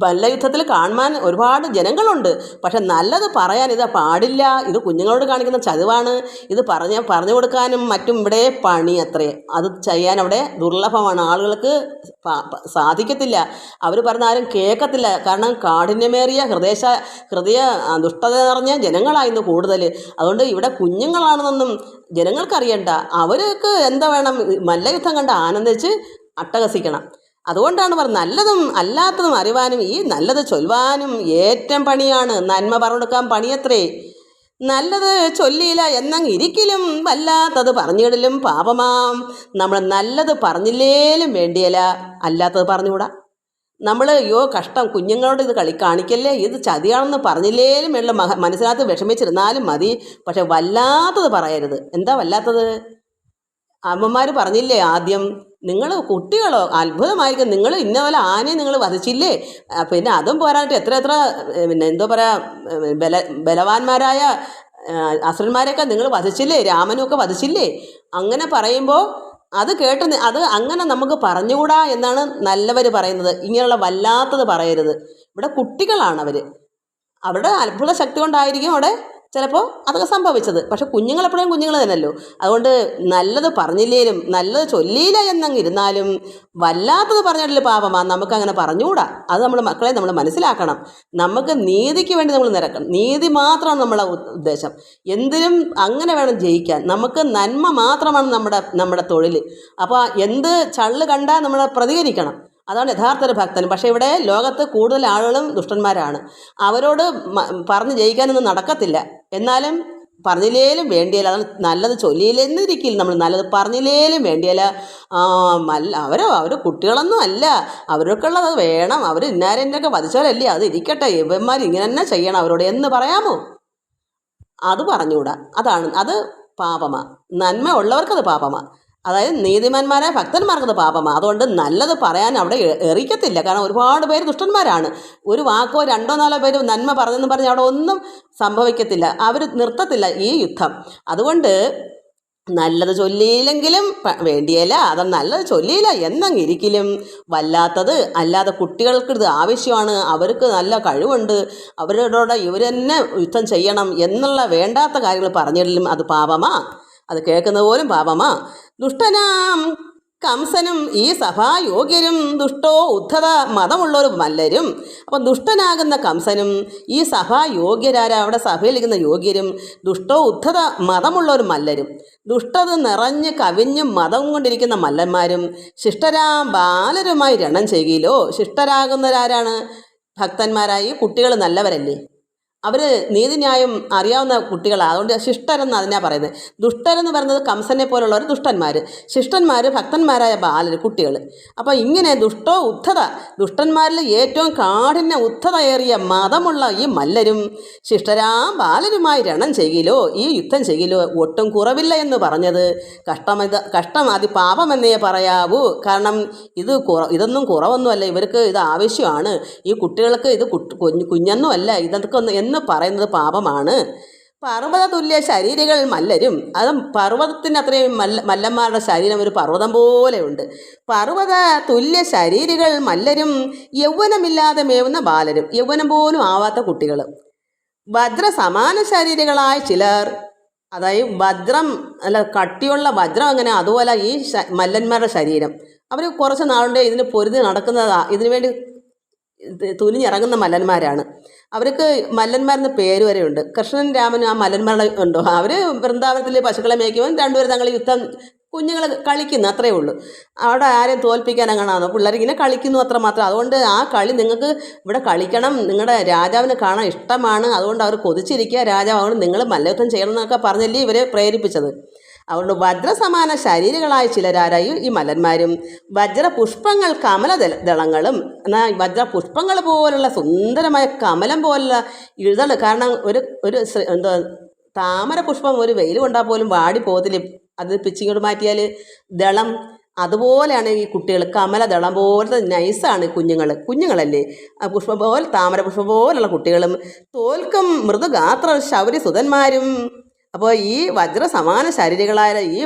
മല്ലയുദ്ധത്തിൽ കാണുവാൻ ഒരുപാട് ജനങ്ങളുണ്ട്. പക്ഷെ നല്ലത് പറയാൻ ഇത് പാടില്ല. ഇത് കുഞ്ഞുങ്ങളോട് കാണിക്കുന്ന ചതിവാണ്. ഇത് പറഞ്ഞു കൊടുക്കാനും മറ്റും ഇവിടെ പണി അത്രേ. അത് ചെയ്യാൻ അവിടെ ദുർലഭമാണ്. ആളുകൾക്ക് സാധിക്കത്തില്ല. അവർ പറഞ്ഞ ആരും കേൾക്കത്തില്ല. കാരണം കാഠിന്യമേറിയ ഹൃദയ ദുഷ്ടത നിറഞ്ഞ ജനങ്ങളായിരുന്നു കൂടുതൽ. അതുകൊണ്ട് ഇവിടെ കുഞ്ഞുങ്ങളാണെന്നൊന്നും ജനങ്ങൾക്കറിയണ്ട. അവർക്ക് എന്താ വേണം, മല്ലയുദ്ധം കണ്ട് ആനന്ദിച്ച് അട്ടഹസിക്കണം. അതുകൊണ്ടാണ് പറഞ്ഞത് നല്ലതും അല്ലാത്തതും അറിവാനും ഈ നല്ലത് ചൊല്ലുവാനും ഏറ്റവും പണിയാണ്. നന്മ പറഞ്ഞു കൊടുക്കാൻ പണിയത്രേ. നല്ലത് ചൊല്ലിയില്ല എന്നങ്ങ് ഇരിക്കലും വല്ലാത്തത് പറഞ്ഞിടലും പാപമാം. നമ്മൾ നല്ലത് പറഞ്ഞില്ലേലും വേണ്ടിയല്ല, അല്ലാത്തത് പറഞ്ഞുകൂടാ. നമ്മൾ അയ്യോ കഷ്ടം, കുഞ്ഞുങ്ങളോട് ഇത് കാണിക്കല്ലേ, ഇത് ചതിയാണെന്ന് പറഞ്ഞില്ലേലും വേണ്ട, മനസ്സിനകത്ത് വിഷമിച്ചിരുന്നാലും മതി. പക്ഷെ വല്ലാത്തത് പറയരുത്. എന്താ വല്ലാത്തത്? അമ്മമാർ പറഞ്ഞില്ലേ ആദ്യം, നിങ്ങൾ കുട്ടികളോ അത്ഭുതമായിരിക്കും, നിങ്ങൾ ഇന്ന പോലെ ആനയെ നിങ്ങൾ വധിച്ചില്ലേ, പിന്നെ അതും പോരായിട്ട് എത്ര പിന്നെ എന്തോ ബലവാന്മാരായ അസുരന്മാരെയൊക്കെ നിങ്ങൾ വധിച്ചില്ലേ, രാമനുമൊക്കെ വധിച്ചില്ലേ. അങ്ങനെ പറയുമ്പോൾ അത് കേട്ട് അത് അങ്ങനെ നമുക്ക് പറഞ്ഞുകൂടാ എന്നാണ് നല്ലവർ പറയുന്നത്. ഇങ്ങനെയുള്ള വല്ലാത്തത് പറയരുത്. ഇവിടെ കുട്ടികളാണ് അവരുടെ അത്ഭുത ശക്തി കൊണ്ടായിരിക്കും അവിടെ ചിലപ്പോൾ അതൊക്കെ സംഭവിച്ചത്. പക്ഷെ കുഞ്ഞുങ്ങളെപ്പോഴും കുഞ്ഞുങ്ങൾ തന്നെയല്ലോ. അതുകൊണ്ട് നല്ലത് പറഞ്ഞില്ലേലും നല്ലത് ചൊല്ലിയില്ല എന്നങ്ങ് ഇരുന്നാലും വല്ലാത്തത് പറഞ്ഞിട്ടില്ല പാപമാണ്. നമുക്കങ്ങനെ പറഞ്ഞുകൂടാ. അത് മക്കളെ നമ്മൾ മനസ്സിലാക്കണം. നമുക്ക് നീതിക്ക് വേണ്ടി നമ്മൾ നിരക്കണം. നീതി മാത്രമാണ് നമ്മളെ ഉദ്ദേശം. എന്തിനും അങ്ങനെ വേണം ജയിക്കാൻ. നമുക്ക് നന്മ മാത്രമാണ് നമ്മുടെ തൊഴിൽ. അപ്പോൾ എന്ത് ചള്ള് കണ്ടാൽ നമ്മൾ പ്രതികരിക്കണം. അതാണ് യഥാർത്ഥ ഒരു ഭക്തൻ. പക്ഷേ ഇവിടെ ലോകത്ത് കൂടുതൽ ആളുകളും ദുഷ്ടന്മാരാണ്. അവരോട് പറഞ്ഞ് ജയിക്കാനൊന്നും നടക്കത്തില്ല. എന്നാലും പറഞ്ഞില്ലേലും വേണ്ടിയല്ല. അതാണ് നല്ലത് ചൊല്ലിയില്ലെന്നിരിക്കില്ല. നമ്മൾ നല്ലത് പറഞ്ഞില്ലേലും വേണ്ടിയല്ല. അവർ കുട്ടികളൊന്നും അല്ല, അവർക്കുള്ളത് വേണം. അവർ ഇന്നാരെയൊക്കെ വധിച്ചവരല്ലേ, അത് ഇരിക്കട്ടെ, ഇവന്മാർ ഇങ്ങനെ തന്നെ ചെയ്യണം അവരോട് എന്ന് പറയാമോ? അത് പറഞ്ഞുകൂടാ. അത് പാപമാണ്. നന്മ ഉള്ളവർക്കത് പാപമാണ്. അതായത് നീതിമാന്മാരെ ഭക്തന്മാർക്കത് പാപമാണ്. അതുകൊണ്ട് നല്ലത് പറയാൻ അവിടെ എറിക്കത്തില്ല. കാരണം ഒരുപാട് പേര് ദുഷ്ടന്മാരാണ്. ഒരു വാക്കോ 2-4 പേര് നന്മ പറഞ്ഞെന്ന് പറഞ്ഞ് അവിടെ ഒന്നും സംഭവിക്കത്തില്ല. അവർ നിർത്തത്തില്ല ഈ യുദ്ധം. അതുകൊണ്ട് നല്ലത് ചൊല്ലിയില്ലെങ്കിലും വേണ്ടിയല്ല. അത് നല്ലത് ചൊല്ലിയില്ല എന്നങ്ങിരിക്കലും വല്ലാത്തത്. അല്ലാതെ കുട്ടികൾക്ക് ഇത് ആവശ്യമാണ്, അവർക്ക് നല്ല കഴിവുണ്ട്, അവരോട് ഇവർ തന്നെ യുദ്ധം ചെയ്യണം എന്നുള്ള വേണ്ടാത്ത കാര്യങ്ങൾ പറഞ്ഞിടലും അത് പാപമാ. അത് കേൾക്കുന്നത് പോലും പാപമാ. ദുഷ്ടനാം കംസനും ഈ സഭായോഗ്യരും ദുഷ്ടോ ഉദ്ധത മതമുള്ളവരും മല്ലരും. അപ്പം ദുഷ്ടനാകുന്ന കംസനും ഈ സഭായോഗ്യരാരാ, അവിടെ സഭയിലിരിക്കുന്ന യോഗ്യരും ദുഷ്ടോ ഉദ്ധത മതമുള്ളവരും മല്ലരും. ദുഷ്ടത നിറഞ്ഞ് കവിഞ്ഞും മതം കൊണ്ടിരിക്കുന്ന മല്ലന്മാരും ശിഷ്ടരാം ബാലരുമായി രണം ചെയ്യുകയിലോ. ശിഷ്ടരാകുന്നവരാരാണ്? ഭക്തന്മാരായി കുട്ടികൾ നല്ലവരല്ലേ, അവർ നീതിന്യായം അറിയാവുന്ന കുട്ടികളാണ്. അതുകൊണ്ട് ശിഷ്ടരെന്ന് അതിനാ പറയുന്നത്. ദുഷ്ടരെന്ന് പറയുന്നത് കംസനെ പോലുള്ളവർ ദുഷ്ടന്മാർ, ശിഷ്ടന്മാർ ഭക്തന്മാരായ ബാലർ കുട്ടികൾ. അപ്പോൾ ഇങ്ങനെ ദുഷ്ടോ ഉദ്ധത, ദുഷ്ടന്മാരിൽ ഏറ്റവും കാഠിന്യ ഉദ്ധതയേറിയ മതമുള്ള ഈ മല്ലരും ശിഷ്ടരാം ബാലരുമായി രണം ചെയ്യിലോ, ഈ യുദ്ധം ചെയ്യിലോ ഒട്ടും കുറവില്ല എന്ന് പറഞ്ഞത് കഷ്ടം പാപമെന്നേ പറയാവൂ. കാരണം ഇതൊന്നും കുറവൊന്നുമല്ല, ഇവർക്ക് ഇത് ആവശ്യമാണ്. ഈ കുട്ടികൾക്ക് ഇത് കുഞ്ഞൊന്നുമല്ല, ഇതൊക്കെ എന്ന് പറയുന്നത് പാപമാണ്. പർവ്വത തുല്യ ശരീരികൾ മല്ലരും. അത് പർവ്വതത്തിൻ്റെ അത്രയും മല്ലന്മാരുടെ ശരീരം ഒരു പർവ്വതം പോലെയുണ്ട്. പർവ്വത തുല്യ ശരീരികൾ മല്ലരും യൗവനമില്ലാതെ മേവുന്ന ബാലരും, യൗവനം പോലും ആവാത്ത കുട്ടികൾ. വജ്ര സമാന ശരീരികളായ ചിലർ, അതായത് വജ്രം അല്ല കട്ടിയുള്ള വജ്രം അങ്ങനെ, അതുപോലെ ഈ മല്ലന്മാരുടെ ശരീരം. അവർ കുറച്ച് നാളുണ്ട് ഇതിന് പൊരുതി നടക്കുന്നതാ, ഇതിനു വേണ്ടി തുനിഞ്ഞിറങ്ങുന്ന മല്ലന്മാരാണ്. അവർക്ക് മല്ലന്മാരെന്ന് പേര് വരെയുണ്ട്. കൃഷ്ണൻ രാമനും ആ മല്ലന്മാരുടെ ഉണ്ടോ? അവർ വൃന്ദാവനത്തിൽ പശുക്കളെ മേയ്ക്കുമ്പോൾ 2 പേരും തങ്ങൾ യുദ്ധം, കുഞ്ഞുങ്ങൾ കളിക്കുന്നു, അത്രയേ ഉള്ളൂ. അവിടെ ആരെയും തോൽപ്പിക്കാൻ അങ്ങനെയാണോ? പിള്ളേരിങ്ങനെ കളിക്കുന്നു, അത്ര മാത്രം. അതുകൊണ്ട് ആ കളി നിങ്ങൾക്ക് ഇവിടെ കളിക്കണം, നിങ്ങളുടെ രാജാവിനെ കാണാൻ ഇഷ്ടമാണ്, അതുകൊണ്ട് അവർ കൊതിച്ചിരിക്കുക രാജാവ്, അതുകൊണ്ട് നിങ്ങൾ മല്ലയുദ്ധം ചെയ്യണം എന്നൊക്കെ പറഞ്ഞല്ലേ ഇവരെ പ്രേരിപ്പിച്ചത്. അതുകൊണ്ട് വജ്രസമാന ശരീരങ്ങളായ ചിലരാരായി ഈ മല്ലന്മാരും വജ്രപുഷ്പങ്ങൾ കമലദളങ്ങളും, എന്നാൽ വജ്രപുഷ്പങ്ങൾ പോലുള്ള സുന്ദരമായ കമലം പോലുള്ള ഇതൾ. കാരണം ഒരു എന്താ താമര പുഷ്പം ഒരു വെയിൽ കൊണ്ടാൽ പോലും വാടി പോകത്തില്ല. അത് പിച്ചിങ്ങോട്ട് മാറ്റിയാൽ ദളം അതുപോലെയാണ് ഈ കുട്ടികൾ. കമലദളം പോലത്തെ നൈസാണ് കുഞ്ഞുങ്ങളല്ലേ, പുഷ്പം പോലെ താമര പുഷ്പം പോലുള്ള കുട്ടികളും തോൽക്കും മൃദുഗാത്ര ശൗരി സുതന്മാരും. അപ്പോൾ ഈ വജ്രസമാന ശരീരികളായ ഈ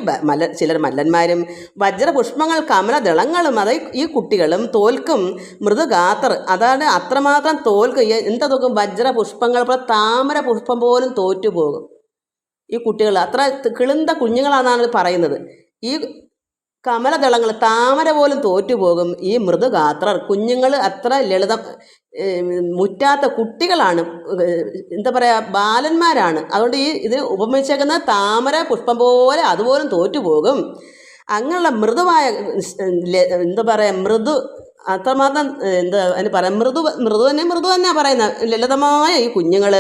ചിലർ മല്ലന്മാരും വജ്രപുഷ്പങ്ങൾ കമലദളങ്ങളും ഈ കുട്ടികളും തോൽക്കും മൃദുഗാത്ര, അതാണ് അത്രമാത്രം തോൽക്കും. എന്താ തോക്കും? വജ്രപുഷ്പങ്ങൾ പോലെ താമര പുഷ്പം പോലും തോറ്റുപോകും ഈ കുട്ടികൾ. അത്ര കിളുന്ത കുഞ്ഞുങ്ങളാണെന്നാണ് പറയുന്നത്. ഈ കമലദളങ്ങൾ താമര പോലും തോറ്റുപോകും ഈ മൃദുഗാത്രർ. കുഞ്ഞുങ്ങൾ അത്ര ലളിതം മുറ്റാത്ത കുട്ടികളാണ്, എന്താ പറയുക, ബാലന്മാരാണ്. അതുകൊണ്ട് ഇത് ഉപമിച്ചേക്കുന്ന താമര പുഷ്പം പോലെ അതുപോലും തോറ്റുപോകും. അങ്ങനെയുള്ള മൃദുവായ, എന്താ പറയുക, അത്രമാത്രം എന്താ അതിന് പറയാം, മൃദു തന്നെ പറയുന്ന ലളിതമായ ഈ കുഞ്ഞുങ്ങൾ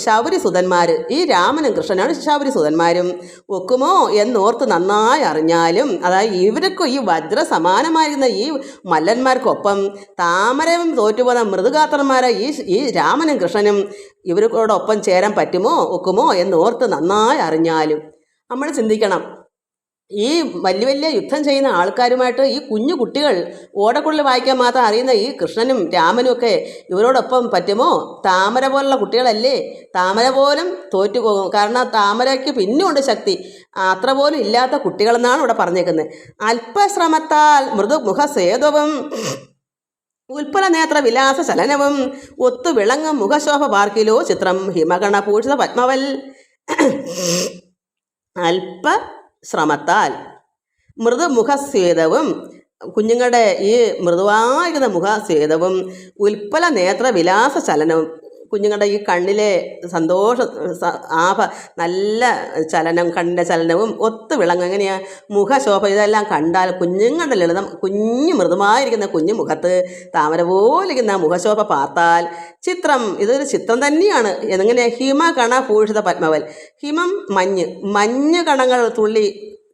ശൗരി സുതന്മാർ, ഈ രാമനും കൃഷ്ണനാണ് ശൗരി സുതന്മാരും ഒക്കുമോ എന്നോർത്ത് നന്നായി അറിഞ്ഞാലും, അതായത് ഇവർക്ക് ഈ വജ്ര സമാനമായിരുന്ന ഈ മല്ലന്മാർക്കൊപ്പം താമരയും തോറ്റുപോകുന്ന മൃദുഗാത്രന്മാരെ ഈ രാമനും കൃഷ്ണനും ഇവർക്കോടൊപ്പം ചേരാൻ പറ്റുമോ ഒക്കുമോ എന്നോർത്ത് നന്നായി അറിഞ്ഞാലും. നമ്മൾ ചിന്തിക്കണം, ഈ വലിയ വലിയ യുദ്ധം ചെയ്യുന്ന ആൾക്കാരുമായിട്ട് ഈ കുഞ്ഞു കുട്ടികൾ ഓടക്കുള്ളിൽ വായിക്കാൻ മാത്രം അറിയുന്ന ഈ കൃഷ്ണനും രാമനും ഒക്കെ ഇവരോടൊപ്പം പറ്റുമോ? താമര പോലുള്ള കുട്ടികളല്ലേ, താമര പോലും തോറ്റുപോകും. കാരണം താമരയ്ക്ക് പിന്നുണ്ട് ശക്തി, അത്ര പോലും ഇല്ലാത്ത കുട്ടികളെന്നാണ് ഇവിടെ പറഞ്ഞേക്കുന്നത്. അല്പശ്രമത്താൽ മൃദുമുഖസേതവും ഉൽപ്പല നേത്ര വിലാസ ചലനവും ഒത്തു വിളങ്ങും മുഖശോഭ പാർക്കിലോ ചിത്രം ഹിമഗണ പൂഷിത പത്മവൽ. ശ്രമത്താൽ മൃദുമുഖസ്വേദവും, കുഞ്ഞുങ്ങളുടെ ഈ മൃദുവായിരുന്ന മുഖസ്വേദവും ഉൽപ്പല നേത്ര വിലാസ ചലനവും, കുഞ്ഞുങ്ങളുടെ ഈ കണ്ണിലെ നല്ല ചലനം, കണ്ണിൻ്റെ ചലനവും ഒത്തു വിളങ്ങും. എങ്ങനെയാണ്? മുഖശോഭ. ഇതെല്ലാം കണ്ടാൽ കുഞ്ഞുങ്ങളുടെ ലളിതം, മൃദുവായിരിക്കുന്ന കുഞ്ഞു മുഖത്ത് താമര പോലിരിക്കുന്ന മുഖശോഭ പാർത്താൽ ചിത്രം, ഇതൊരു ചിത്രം തന്നെയാണ്. എങ്ങനെ? ഹിമകണ ഭൂഷിത പത്മവൽ. ഹിമം മഞ്ഞ് കണങ്ങൾ തുള്ളി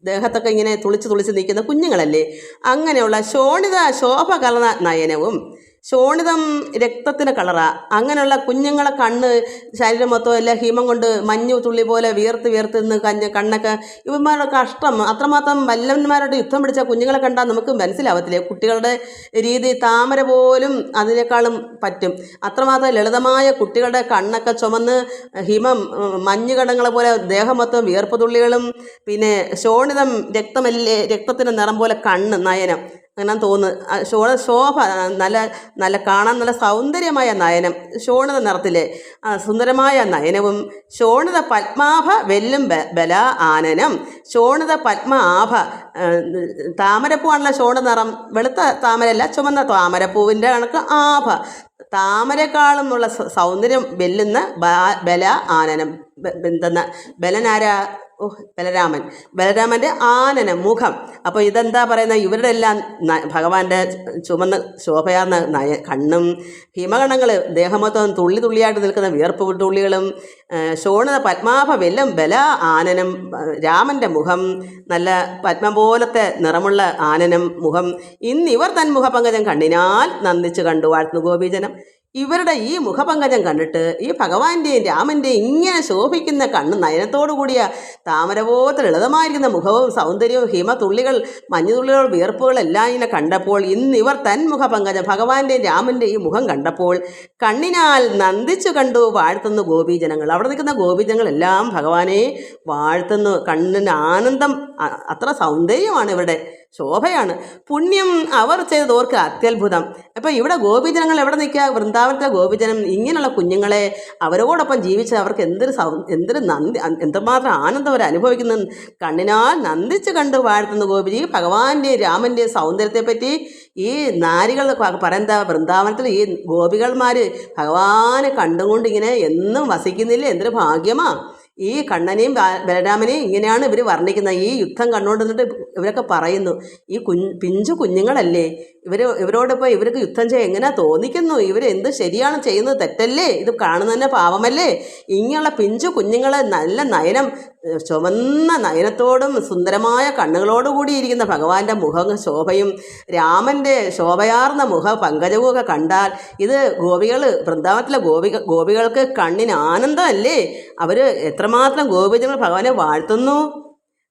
ദേഹത്തൊക്കെ ഇങ്ങനെ തുളിച്ച് നിൽക്കുന്ന കുഞ്ഞുങ്ങളല്ലേ, അങ്ങനെയുള്ള ശോഭ കലർന്ന നയനവും, ശോണിതം രക്തത്തിന് കളറാ, അങ്ങനെയുള്ള കുഞ്ഞുങ്ങളെ കണ്ണ് ശരീരം മൊത്തം എല്ലാം ഹിമം കൊണ്ട് മഞ്ഞു തുള്ളി പോലെ വിയർത്ത് നിന്ന് കണ്ണൊക്കെ, ഇവന്മാരുടെ കഷ്ടം. അത്രമാത്രം വല്ലന്മാരുടെ യുദ്ധം പിടിച്ച കുഞ്ഞുങ്ങളെ കണ്ടാൽ നമുക്ക് മനസ്സിലാവത്തില്ലേ കുട്ടികളുടെ രീതി? താമര പോലും അതിനേക്കാളും പറ്റും. അത്രമാത്രം ലളിതമായ കുട്ടികളുടെ കണ്ണൊക്കെ ചുമന്ന് മഞ്ഞുകണങ്ങളെ പോലെ ദേഹം മൊത്തം വിയർപ്പ് തുള്ളികളും, പിന്നെ ശോണിതം രക്തത്തിന് നിറം പോലെ കണ്ണ്, നയനം, അങ്ങനെ തോന്നുന്നു. ശോഭ നല്ല കാണാൻ നല്ല സൗന്ദര്യമായ നയനം, ശോണിത നിറത്തിലെ സുന്ദരമായ നയനവും, ശോണിത പത്മാഭ വെല്ലും ബല ആനനം. ശോണിത പത്മാഭ, താമരപ്പൂവാണല്ലോ ശോണ നിറം, വെളുത്ത താമരയല്ല, ചുമന്ന താമരപ്പൂവിൻ്റെ കണക്ക് ആഭ, താമരക്കാളും ഉള്ള സൗന്ദര്യം വെല്ലുന്ന ബല ആനനം. എന്തെന്ന ബലനാരാ? ബലരാമൻ്റെ ആനനം, മുഖം. അപ്പോൾ ഇതെന്താ പറയുന്നത്? ഇവരുടെ എല്ലാം ഭഗവാന്റെ ചുമന്ന ശോഭയാർന്ന കണ്ണും, ഹിമകണങ്ങൾ ദേഹമൊത്തം തുള്ളിയായിട്ട് നിൽക്കുന്ന വിയർപ്പ് തുള്ളികളും, ശോണിത പത്മാഭ വെല്ലം ബല ആനനം, രാമൻ്റെ മുഖം നല്ല പത്മം പോലത്തെ നിറമുള്ള ആനനം മുഖം. ഇന്നിവർ തൻ മുഖപങ്കജം കണ്ണിനാൽ നന്ദിച്ചു കണ്ടു വാഴ്ത്തുന്നു ഗോപീജനം. ഇവരുടെ ഈ മുഖപങ്കജം കണ്ടിട്ട് ഈ ഭഗവാന്റെയും രാമൻ്റെയും ഇങ്ങനെ ശോഭിക്കുന്ന കണ്ണ്, നയനത്തോടു കൂടിയ താമര പോലത്തെ ലളിതമായിരിക്കുന്ന മുഖവും സൗന്ദര്യവും ഹിമതുള്ളികൾ, മഞ്ഞുതുള്ളികൾ, വിയർപ്പുകളെല്ലാം ഇങ്ങനെ കണ്ടപ്പോൾ, ഇന്നിവർ തൻ മുഖപങ്കജം, ഭഗവാന്റെയും രാമൻ്റെയും ഈ മുഖം കണ്ടപ്പോൾ കണ്ണിനാൽ നന്ദിച്ചു കണ്ടു വാഴ്ത്തുന്നു ഗോപീജനങ്ങൾ. അവിടെ നിൽക്കുന്ന ഗോപീജനങ്ങളെല്ലാം ഭഗവാനെ വാഴ്ത്തുന്നു. കണ്ണിന് ആനന്ദം, അത്ര സൗന്ദര്യമാണ് ഇവരുടെ, ശോഭയാണ്. പുണ്യം അവർ ചെയ്തോർക്ക് അത്യത്ഭുതം. അപ്പോൾ ഇവിടെ ഗോപീജനങ്ങൾ എവിടെ നിൽക്കുക? വൃന്ദാവനത്തെ ഗോപീജനം ഇങ്ങനെയുള്ള കുഞ്ഞുങ്ങളെ അവരോടൊപ്പം ജീവിച്ച് അവർക്ക് എന്തൊരു നന്ദി, എന്തുമാത്രം ആനന്ദം അവർ അനുഭവിക്കുന്നു. കണ്ണിനാൽ നന്ദിച്ച് കണ്ട് വാഴ്ത്തുന്ന ഗോപിജി. ഭഗവാന്റെയും രാമൻ്റെയും സൗന്ദര്യത്തെപ്പറ്റി ഈ നാരികൾ പറയുന്ന വൃന്ദാവനത്തിൽ ഈ ഗോപികൾമാർ ഭഗവാനെ കണ്ടുകൊണ്ട് ഇങ്ങനെ എന്നും വസിക്കുന്നില്ല, എന്തൊരു ഭാഗ്യമാ. ഈ കണ്ണനെയും ബലരാമനെയും ഇങ്ങനെയാണ് ഇവർ വർണ്ണിക്കുന്നത്. ഈ യുദ്ധം കണ്ടുകൊണ്ടിരുന്നിട്ട് ഇവരൊക്കെ പറയുന്നു, ഈ പിഞ്ചു കുഞ്ഞുങ്ങളല്ലേ, ഇവരോടൊപ്പം ഇവർക്ക് യുദ്ധം ചെയ്യാൻ എങ്ങനെ തോന്നിക്കുന്നു? എന്ത് ശരിയാണ് ചെയ്യുന്നത്? തെറ്റല്ലേ? ഇത് കാണുന്നതന്നെ പാപമല്ലേ? ഇങ്ങനെയുള്ള പിഞ്ചു കുഞ്ഞുങ്ങളെ നല്ല നയനം, ചുവന്ന നയനത്തോടും സുന്ദരമായ കണ്ണുകളോടുകൂടി ഇരിക്കുന്ന ഭഗവാന്റെ മുഖ ശോഭയും രാമൻ്റെ ശോഭയാർന്ന മുഖ പങ്കജവും ഒക്കെ കണ്ടാൽ ഇത് വൃന്ദാവനത്തിലെ ഗോപികൾക്ക് കണ്ണിന് ആനന്ദമല്ലേ? അവർ എത്രമാത്രം ഗോപിജനങ്ങൾ ഭഗവാനെ വാഴ്ത്തുന്നു.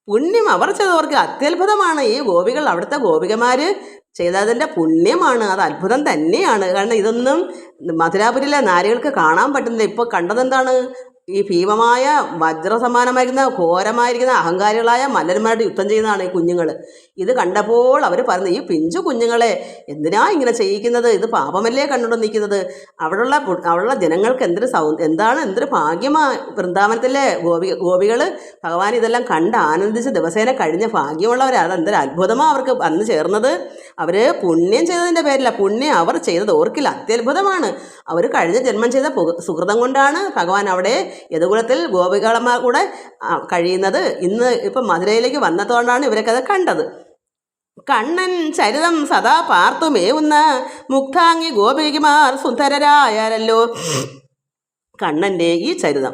പുണ്യം അവർ ചെയ്തവർക്ക് അത്യത്ഭുതമാണ്. ഈ ഗോപികൾ, അവിടുത്തെ ഗോപികമാർ ചെയ്തതിൻ്റെ പുണ്യമാണ്. അത് അത്ഭുതം തന്നെയാണ്. കാരണം ഇതൊന്നും മധുരാപുരിയിലെ നാരികൾക്ക് കാണാൻ പറ്റുന്നില്ല. ഇപ്പോൾ കണ്ടതെന്താണ്? ഈ ഭീമമായ വജ്രസമാനമായിരിക്കുന്ന ഘോരമായിരിക്കുന്ന അഹങ്കാരികളായ മല്ലന്മാരുടെ യുദ്ധം ചെയ്യുന്നതാണ് ഈ കുഞ്ഞുങ്ങൾ. ഇത് കണ്ടപ്പോൾ അവർ പറഞ്ഞു, ഈ പിഞ്ചു കുഞ്ഞുങ്ങളെ എന്തിനാ ഇങ്ങനെ ചെയ്യിക്കുന്നത്? ഇത് പാപമല്ലേ കണ്ടുകൊണ്ട് നിൽക്കുന്നത്? അവിടെയുള്ള ജനങ്ങൾക്ക് എന്തൊരു ഭാഗ്യമാണ്. വൃന്ദാവനത്തിലെ ഗോപികൾ ഭഗവാൻ ഇതെല്ലാം കണ്ട് ആനന്ദിച്ച് ദിവസേന കഴിഞ്ഞ ഭാഗ്യമുള്ളവരാണ്. അതെന്തൊരു അത്ഭുതമാണ് അവർക്ക് വന്നു ചേർന്നത്. അവർ പുണ്യം ചെയ്തതിൻ്റെ പേരില്ല, പുണ്യം അവർ ചെയ്തത് ഓർക്കില്ല. അത്യത്ഭുതമാണ്. അവർ കഴിഞ്ഞ ജന്മം ചെയ്ത സുഹൃതം കൊണ്ടാണ് ഭഗവാൻ അവിടെ യദുകുലത്തിൽ ഗോപികളന്മാർ കൂടെ കഴിയുന്നത്. ഇപ്പം മധുരയിലേക്ക് വന്നതുകൊണ്ടാണ് ഇവരൊക്കെ അത് കണ്ടത്. കണ്ണൻ ചരിതം സദാ പാർത്തുമേവുന്ന മുക്താംഗി ഗോപികുമാർ സുന്ദരരായാലല്ലോ. കണ്ണൻ്റെ ഈ ചരിതം,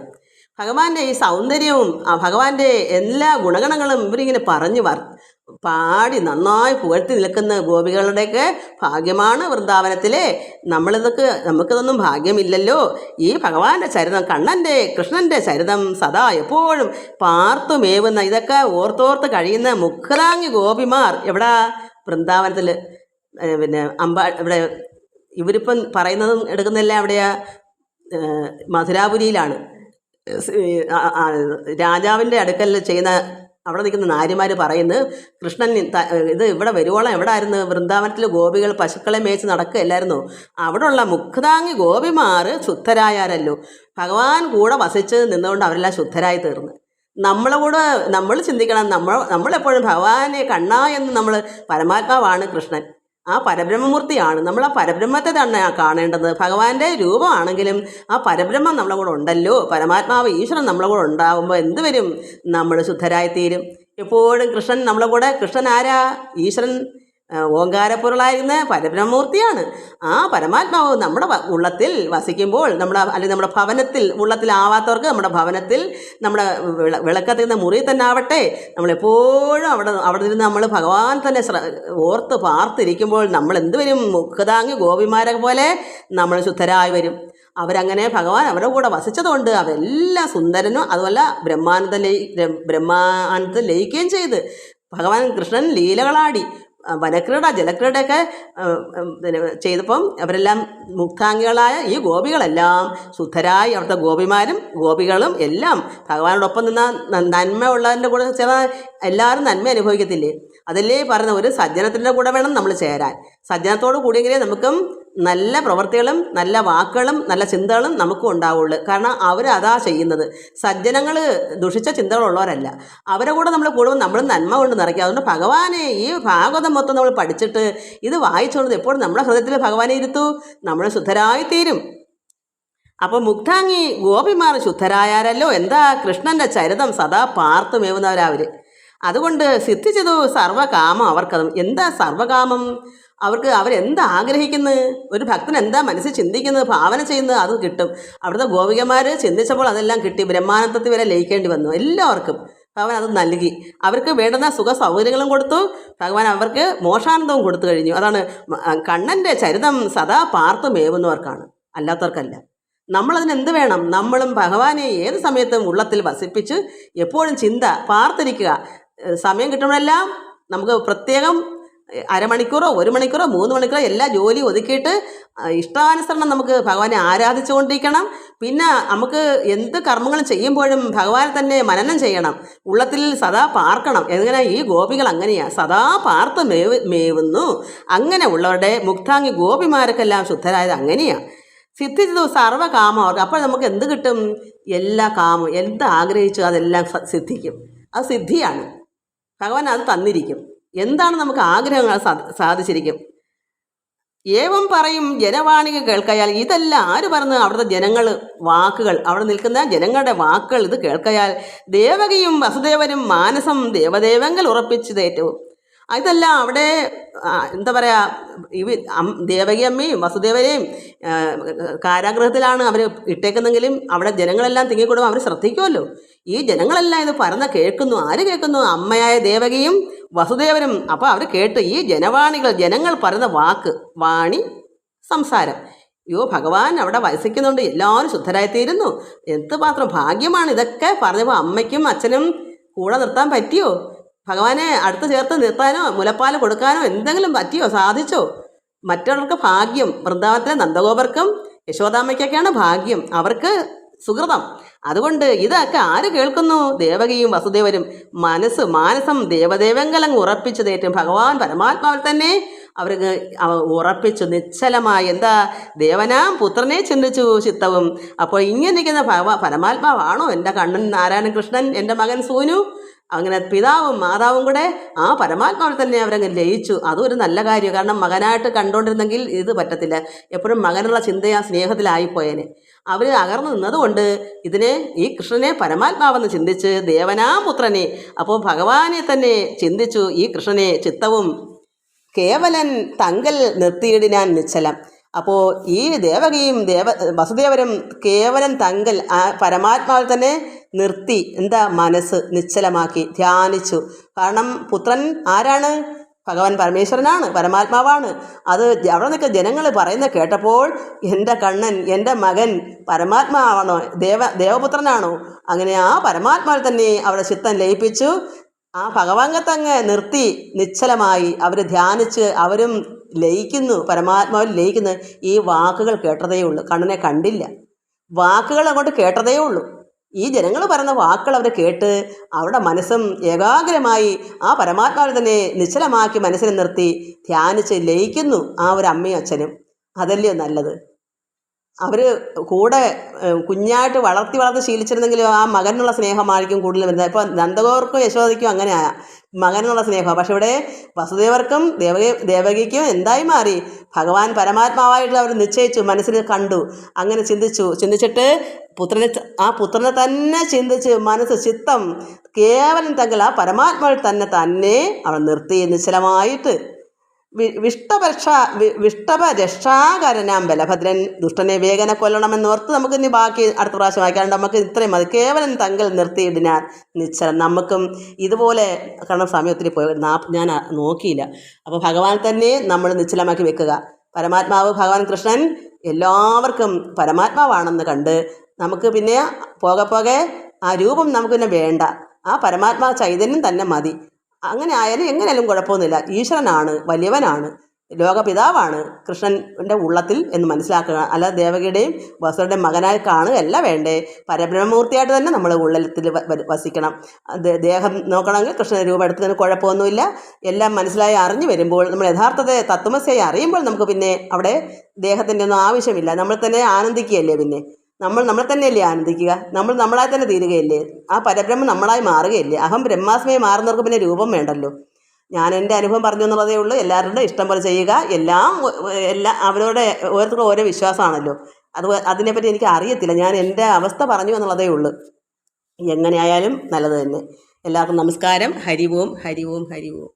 ഭഗവാന്റെ ഈ സൗന്ദര്യവും ഭഗവാന്റെ എല്ലാ ഗുണഗണങ്ങളും ഇവരിങ്ങനെ പാടി നന്നായി പുകഴ്ത്തി നിൽക്കുന്ന ഗോപികളുടെയൊക്കെ ഭാഗ്യമാണ് വൃന്ദാവനത്തിലെ. നമുക്കിതൊന്നും ഭാഗ്യമില്ലല്ലോ. ഈ ഭഗവാന്റെ ചരിതം, കൃഷ്ണൻ്റെ ചരിതം സദാ എപ്പോഴും പാർത്തുമേവുന്ന, ഇതൊക്കെ ഓർത്തോർത്ത് കഴിയുന്ന മുഖതാങ്ങി ഗോപിമാർ എവിടാ? വൃന്ദാവനത്തിൽ. പിന്നെ ഇവിടെ ഇവരിപ്പം പറയുന്നതും എടുക്കുന്നില്ല എവിടെയാ? മധുരാപുരിയിലാണ്. രാജാവിൻ്റെ അടുക്കൽ ചെയ്യുന്ന അവിടെ നിൽക്കുന്ന നാരിമാർ പറയുന്നത്, കൃഷ്ണൻ ഇത് ഇവിടെ വരുവോളം എവിടായിരുന്നു? വൃന്ദാവനത്തിൽ ഗോപികൾ പശുക്കളെ മേച്ച് നടക്കുകയല്ലായിരുന്നു? അവിടെയുള്ള മുക്താങ്ങി ഗോപിമാർ ശുദ്ധരായാലല്ലോ. ഭഗവാൻ കൂടെ വസിച്ച് നിന്നുകൊണ്ട് അവരെല്ലാം ശുദ്ധരായി തീർന്നു. നമ്മൾ ചിന്തിക്കണം, നമ്മളെപ്പോഴും ഭഗവാനെ കണ്ണാ എന്ന് നമ്മൾ പരമാത്മാവാണ് കൃഷ്ണൻ, ആ പരബ്രഹ്മമൂർത്തിയാണ്. നമ്മൾ ആ പരബ്രഹ്മത്തെ തന്നെ കാണേണ്ടത്. ഭഗവാന്റെ രൂപമാണെങ്കിലും ആ പരബ്രഹ്മം നമ്മളെ കൂടെ ഉണ്ടല്ലോ. പരമാത്മാവ് ഈശ്വരൻ നമ്മളെ കൂടെ ഉണ്ടാകുമ്പോൾ എന്ത് വരും? നമ്മൾ ശുദ്ധരായിത്തീരും. എപ്പോഴും കൃഷ്ണൻ നമ്മളെ കൂടെ. കൃഷ്ണൻ ആരാ? ഈശ്വരൻ ഓങ്കാരപ്പൊരുളായിരുന്ന പരബ്രഹ്മമൂർത്തിയാണ്. ആ പരമാത്മാവ് നമ്മുടെ ഉള്ളത്തിൽ വസിക്കുമ്പോൾ അല്ലെങ്കിൽ നമ്മുടെ ഭവനത്തിൽ, ഉള്ളത്തിലാവാത്തവർക്ക് നമ്മുടെ ഭവനത്തിൽ, നമ്മുടെ വിളക്കത്തിരുന്ന മുറി തന്നെ ആവട്ടെ, നമ്മളെപ്പോഴും അവിടെ നിന്ന് നമ്മൾ ഭഗവാൻ തന്നെ ഓർത്ത് പാർത്തിരിക്കുമ്പോൾ നമ്മൾ എന്ത് വരും? മുഖതാങ്ങി ഗോപിമാരെ പോലെ നമ്മൾ ശുദ്ധരായി വരും. അവരങ്ങനെ ഭഗവാൻ അവരുടെ കൂടെ വസിച്ചതുകൊണ്ട് അവരെല്ലാം സുന്ദരനും അതുമല്ല ബ്രഹ്മാനന്ദത്തിൽ ലയിക്കുകയും ചെയ്ത് ഭഗവാൻ കൃഷ്ണൻ ലീലകളാടി വനക്രീഡ ജലക്രീഡയൊക്കെ ചെയ്തപ്പം അവരെല്ലാം മുക്താംഗികളായ ഈ ഗോപികളെല്ലാം ശുദ്ധരായി, അവിടുത്തെ ഗോപിമാരും ഗോപികളും എല്ലാം ഭഗവാനോടൊപ്പം നിന്ന നന്മ ഉള്ളതിൻ്റെ കൂടെ ചേർന്നാൽ എല്ലാവരും നന്മ അനുഭവിക്കത്തില്ലേ? അതല്ലേ പറയുന്ന, ഒരു സജ്ജനത്തിൻ്റെ കൂടെ വേണം നമ്മൾ ചേരാൻ. സജ്ജനത്തോട് കൂടിയെങ്കിലേ നമുക്കും നല്ല പ്രവൃത്തികളും നല്ല വാക്കുകളും നല്ല ചിന്തകളും നമുക്കും ഉണ്ടാവുള്ളൂ. കാരണം അവരതാ ചെയ്യുന്നത്. സജ്ജനങ്ങൾ ദുഷിച്ച ചിന്തകളുള്ളവരല്ല. അവരെ കൂടെ നമ്മൾ കൂടുമ്പോൾ നമ്മൾ നന്മ കൊണ്ട് നിറയ്ക്കുക. അതുകൊണ്ട് ഭഗവാനെ ഈ ഭാഗവതം മൊത്തം നമ്മൾ പഠിച്ചിട്ട് ഇത് വായിച്ചുകൊണ്ട് എപ്പോഴും നമ്മുടെ ഹൃദയത്തിൽ ഭഗവാനെ ഇരുത്തൂ, നമ്മൾ ശുദ്ധരായിത്തീരും. അപ്പോൾ മുക്താങ്ങി ഗോപിമാർ ശുദ്ധരായാലല്ലോ. എന്താ? കൃഷ്ണൻ്റെ ചരിതം സദാ പാർത്തുമേവുന്നവരവർ. അതുകൊണ്ട് സിദ്ധിച്ചതു സർവകാമം അവർക്കതും. എന്താ സർവകാമം? അവരെന്താഗ്രഹിക്കുന്നത്? ഒരു ഭക്തൻ എന്താ മനസ്സിൽ ചിന്തിക്കുന്നത്, ഭാവന ചെയ്യുന്നത്, അത് കിട്ടും. അവിടുത്തെ ഗോപികമാർ ചിന്തിച്ചപ്പോൾ അതെല്ലാം കിട്ടി. ബ്രഹ്മാനന്ദത്തിൽ വരെ ലയിക്കേണ്ടി വന്നു. എല്ലാവർക്കും ഭഗവാൻ അത് നൽകി. അവർക്ക് വേണ്ടുന്ന സുഖ സൗകര്യങ്ങളും കൊടുത്തു. ഭഗവാൻ അവർക്ക് മോക്ഷാനന്ദവും കൊടുത്തു കഴിഞ്ഞു. അതാണ് കണ്ണൻ്റെ ചരിതം സദാ പാർത്തുമേവുന്നവർക്കാണ്, അല്ലാത്തവർക്കല്ല. നമ്മളതിനെന്ത് വേണം? നമ്മളും ഭഗവാനെ ഏത് സമയത്തും ഉള്ളത്തിൽ വസിപ്പിച്ച് എപ്പോഴും ചിന്ത പാർത്തിരിക്കുക. സമയം കിട്ടുമ്പോഴെല്ലാം നമുക്ക് പ്രത്യേകം അരമണിക്കൂറോ 1 മണിക്കൂറോ 3 മണിക്കൂറോ എല്ലാ ജോലിയും ഒതുക്കിയിട്ട് ഇഷ്ടാനുസരണം നമുക്ക് ഭഗവാനെ ആരാധിച്ചുകൊണ്ടിരിക്കണം. പിന്നെ നമുക്ക് എന്ത് കർമ്മങ്ങളും ചെയ്യുമ്പോഴും ഭഗവാനെ തന്നെ മനനം ചെയ്യണം, ഉള്ളത്തിൽ സദാ പാർക്കണം. എങ്ങനെ? ഈ ഗോപികൾ അങ്ങനെയാണ്, സദാ പാർത്ത് മേവുന്നു. അങ്ങനെ ഉള്ളവരുടെ മുക്താംഗി ഗോപിമാർക്കെല്ലാം ശുദ്ധരായത് അങ്ങനെയാണ്. സിദ്ധിച്ചതു സർവ്വകാമം അവർക്ക്. അപ്പോൾ നമുക്ക് എന്ത് കിട്ടും? എല്ലാ കാമം, എന്ത് ആഗ്രഹിച്ചു അതെല്ലാം സിദ്ധിക്കും. അത് സിദ്ധിയാണ്. ഭഗവാൻ അത് തന്നിരിക്കും. എന്താണ് നമുക്ക് ആഗ്രഹങ്ങൾ സാധിച്ചിരിക്കും. ഏവം പറയും ജനവാണിക കേൾക്കയാൽ. ഇതെല്ലാം ആര് പറഞ്ഞു? അവിടുത്തെ ജനങ്ങൾ വാക്കുകൾ, അവിടെ നിൽക്കുന്ന ജനങ്ങളുടെ വാക്കുകൾ ഇത് കേൾക്കയാൽ ദേവകിയും വസുദേവരും മാനസം ദേവദേവങ്ങൾ ഉറപ്പിച്ചതേറ്റവും. ഇതെല്ലാം അവിടെ എന്താ പറയുക, ദേവകി അമ്മയും വസുദേവരെയും കാരാഗൃഹത്തിലാണ് അവർ ഇട്ടേക്കുന്നെങ്കിലും അവിടെ ജനങ്ങളെല്ലാം തിങ്ങിക്കൂടും. അവർ ശ്രദ്ധിക്കുമല്ലോ. ഈ ജനങ്ങളെല്ലാം ഇത് പറഞ്ഞ കേൾക്കുന്നു. ആര് കേൾക്കുന്നു? അമ്മയായ ദേവകിയും വസുദേവരും. അപ്പോൾ അവർ കേട്ട് ഈ ജനവാണികൾ, ജനങ്ങൾ പറയുന്ന വാക്ക്, വാണി സംസാരം. ഭഗവാൻ അവിടെ വസിക്കുന്നുണ്ട്, എല്ലാവരും ശുദ്ധരായിത്തീരുന്നു. എന്തുമാത്രം ഭാഗ്യമാണ്. ഇതൊക്കെ പറഞ്ഞപ്പോൾ അമ്മയ്ക്കും അച്ഛനും കൂടെ നിർത്താൻ പറ്റിയോ? ഭഗവാനെ അടുത്ത് ചേർത്ത് നിർത്താനോ മുലപ്പാൽ കൊടുക്കാനോ എന്തെങ്കിലും പറ്റിയോ? സാധിച്ചോ? മറ്റുള്ളവർക്ക് ഭാഗ്യം, വൃന്ദാവനത്തിലെ നന്ദഗോപർക്കും യശോദാമ്മയ്ക്കൊക്കെയാണ് ഭാഗ്യം, അവർക്ക് സുഹൃതം. അതുകൊണ്ട് ഇതൊക്കെ ആര് കേൾക്കുന്നു? ദേവകിയും വസുദേവരും മാനസം ദേവദേവങ്കലങ്ങ് ഉറപ്പിച്ചതേറ്റും ഭഗവാൻ പരമാത്മാവിൽ തന്നെ അവർക്ക് ഉറപ്പിച്ചു നിശ്ചലമായി. എന്താ? ദേവനാം പുത്രനെ ചിന്തിച്ചു ചിത്തവും. അപ്പോൾ ഇങ്ങനെ നിൽക്കുന്ന പരമാത്മാവാണോ എൻ്റെ കണ്ണൻ നാരായണൻ കൃഷ്ണൻ, എൻ്റെ മകൻ സൂനു? അങ്ങനെ പിതാവും മാതാവും കൂടെ ആ പരമാത്മാവിൽ തന്നെ അവരങ്ങ് ലയിച്ചു. അതും ഒരു നല്ല കാര്യം. കാരണം മകനായിട്ട് കണ്ടുകൊണ്ടിരുന്നെങ്കിൽ ഇത് പറ്റത്തില്ല. എപ്പോഴും മകനുള്ള ചിന്തയാ സ്നേഹത്തിലായിപ്പോയേനെ. അവർ അകർന്നു നിന്നതുകൊണ്ട് ഈ കൃഷ്ണനെ പരമാത്മാവെന്ന് ചിന്തിച്ച് പുത്രനെ, അപ്പോൾ ഭഗവാനെ തന്നെ ചിന്തിച്ചു. ഈ കൃഷ്ണനെ ചിത്തവും കേവലൻ തങ്കൽ നിർത്തിയിടിനാൻ നിശ്ചലം. അപ്പോൾ ഈ ദേവകിയും വസുദേവരും കേവലം തങ്കൽ ആ പരമാത്മാവിൽ തന്നെ നിർത്തി. എന്താ? മനസ്സ് നിശ്ചലമാക്കി ധ്യാനിച്ചു. കാരണം പുത്രൻ ആരാണ്? ഭഗവാൻ പരമേശ്വരനാണ്, പരമാത്മാവാണ്. അത് അവിടെ നിന്നൊക്കെ ജനങ്ങൾ പറയുന്ന കേട്ടപ്പോൾ എൻ്റെ കണ്ണൻ, എൻ്റെ മകൻ പരമാത്മാവാണോ, ദേവപുത്രനാണോ? അങ്ങനെ ആ പരമാത്മാവിൽ തന്നെ അവരുടെ ചിത്തം ലയിപ്പിച്ചു. ആ ഭഗവാങ്കത്തങ്ങ് നിർത്തി നിശ്ചലമായി അവർ ധ്യാനിച്ച് അവരും ലയിക്കുന്നു, പരമാത്മാവിൽ ലയിക്കുന്നു. ഈ വാക്കുകൾ കേട്ടതേ ഉള്ളൂ, കണ്ണനെ കണ്ടില്ല. വാക്കുകൾ അങ്ങോട്ട് കേട്ടതേ ഉള്ളൂ. ഈ ജനങ്ങൾ പറയുന്ന വാക്കുകൾ അവർ കേട്ട് അവരുടെ മനസ്സും ഏകാഗ്രമായി ആ പരമാത്മാവിൽ തന്നെ നിശ്ചലമാക്കി മനസ്സിനെ നിർത്തി ധ്യാനിച്ച് ലയിക്കുന്നു ആ ഒരു അമ്മയും അച്ഛനും. അതല്ലയോ നല്ലത്? അവർ കൂടെ കുഞ്ഞായിട്ട് വളർത്തി ശീലിച്ചിരുന്നെങ്കിലും ആ മകനുള്ള സ്നേഹമായിരിക്കും കൂടുതൽ വരുന്നത്. ഇപ്പോൾ നന്ദഗോപർക്കും യശോദയ്ക്കും അങ്ങനെ മകനുള്ള സ്നേഹമാണ്. പക്ഷെ ഇവിടെ വസുദേവർക്കും ദേവകിക്കും എന്തായി മാറി? ഭഗവാൻ പരമാത്മാവായിട്ട് അവർ നിശ്ചയിച്ചു, മനസ്സിൽ കണ്ടു. അങ്ങനെ ചിന്തിച്ചിട്ട് പുത്രനെ തന്നെ ചിന്തിച്ച് മനസ്സ് ചിത്തം കേവലം തങ്ങൾ ആ പരമാത്മാവിൽ തന്നെ അവൾ നിർത്തി നിശ്ചലമായിട്ട്. വിഷ്ടപരക്ഷാകരനാം ബലഭദ്രൻ ദുഷ്ടനെ വേഗനെ കൊല്ലണമെന്നോർത്ത് നമുക്ക് ഇനി ബാക്കി അടുത്ത പ്രാവശ്യം വായിക്കാണ്ട് നമുക്ക് ഇത്രയും മതി. കേവലം തങ്കൽ നിർത്തിയിടിനാൽ നിശ്ചലം. നമുക്കും ഇതുപോലെ, കാരണം സമയം ഒത്തിരി പോയി ഞാൻ നോക്കിയില്ല. അപ്പോൾ ഭഗവാൻ തന്നെ നമ്മൾ നിശ്ചലമാക്കി വെക്കുക. പരമാത്മാവ് ഭഗവാൻ കൃഷ്ണൻ എല്ലാവർക്കും പരമാത്മാവാണെന്ന് കണ്ട് നമുക്ക് പിന്നെ പോകെ ആ രൂപം നമുക്ക് പിന്നെ വേണ്ട, ആ പരമാത്മാ ചൈതന്യം തന്നെ മതി. അങ്ങനെ ആയാലും എങ്ങനെയാലും കുഴപ്പമൊന്നുമില്ല. ഈശ്വരനാണ്, വലിയവനാണ്, ലോകപിതാവാണ് കൃഷ്ണൻ്റെ ഉള്ളത്തിൽ എന്ന് മനസ്സിലാക്കുക. അല്ലാതെ ദേവകിയുടെയും വസുദേവരുടെയും മകനായി കാണുകയല്ല വേണ്ടേ. പരബ്രഹ്മമൂർത്തിയായിട്ട് തന്നെ നമ്മൾ ഉള്ളത്തിൽ വസിക്കണം. ദേഹം നോക്കണമെങ്കിൽ കൃഷ്ണൻ രൂപം എടുത്തതിന് കുഴപ്പമൊന്നുമില്ല. എല്ലാം മനസ്സിലായി അറിഞ്ഞു വരുമ്പോൾ നമ്മൾ യഥാർത്ഥത്തെ തത്വമസിയായി അറിയുമ്പോൾ നമുക്ക് പിന്നെ അവിടെ ദേഹത്തിൻ്റെ ഒന്നും ആവശ്യമില്ല. നമ്മൾ തന്നെ ആനന്ദിക്കുകയല്ലേ. പിന്നെ നമ്മൾ തന്നെയല്ലേ ആനന്ദിക്കുക. നമ്മളായി തന്നെ തീരുകയല്ലേ. ആ പരബ്രഹ്മം നമ്മളായി മാറുകയല്ലേ. അഹം ബ്രഹ്മാസ്മയെ മാറുന്നവർക്ക് പിന്നെ രൂപം വേണ്ടല്ലോ. ഞാൻ എൻ്റെ അനുഭവം പറഞ്ഞു എന്നുള്ളതേ ഉള്ളൂ. എല്ലാവരുടെ ഇഷ്ടം പോലെ ചെയ്യുക. എല്ലാം അവരുടെ ഓരോരുത്തർക്കും ഓരോ വിശ്വാസമാണല്ലോ. അതിനെപ്പറ്റി എനിക്ക് അറിയത്തില്ല. ഞാൻ എൻ്റെ അവസ്ഥ പറഞ്ഞു എന്നുള്ളതേ ഉള്ളൂ. എങ്ങനെയായാലും നല്ലത് തന്നെ. എല്ലാവർക്കും നമസ്കാരം. ഹരി ഓം, ഹരി ഓം, ഹരി ഓം.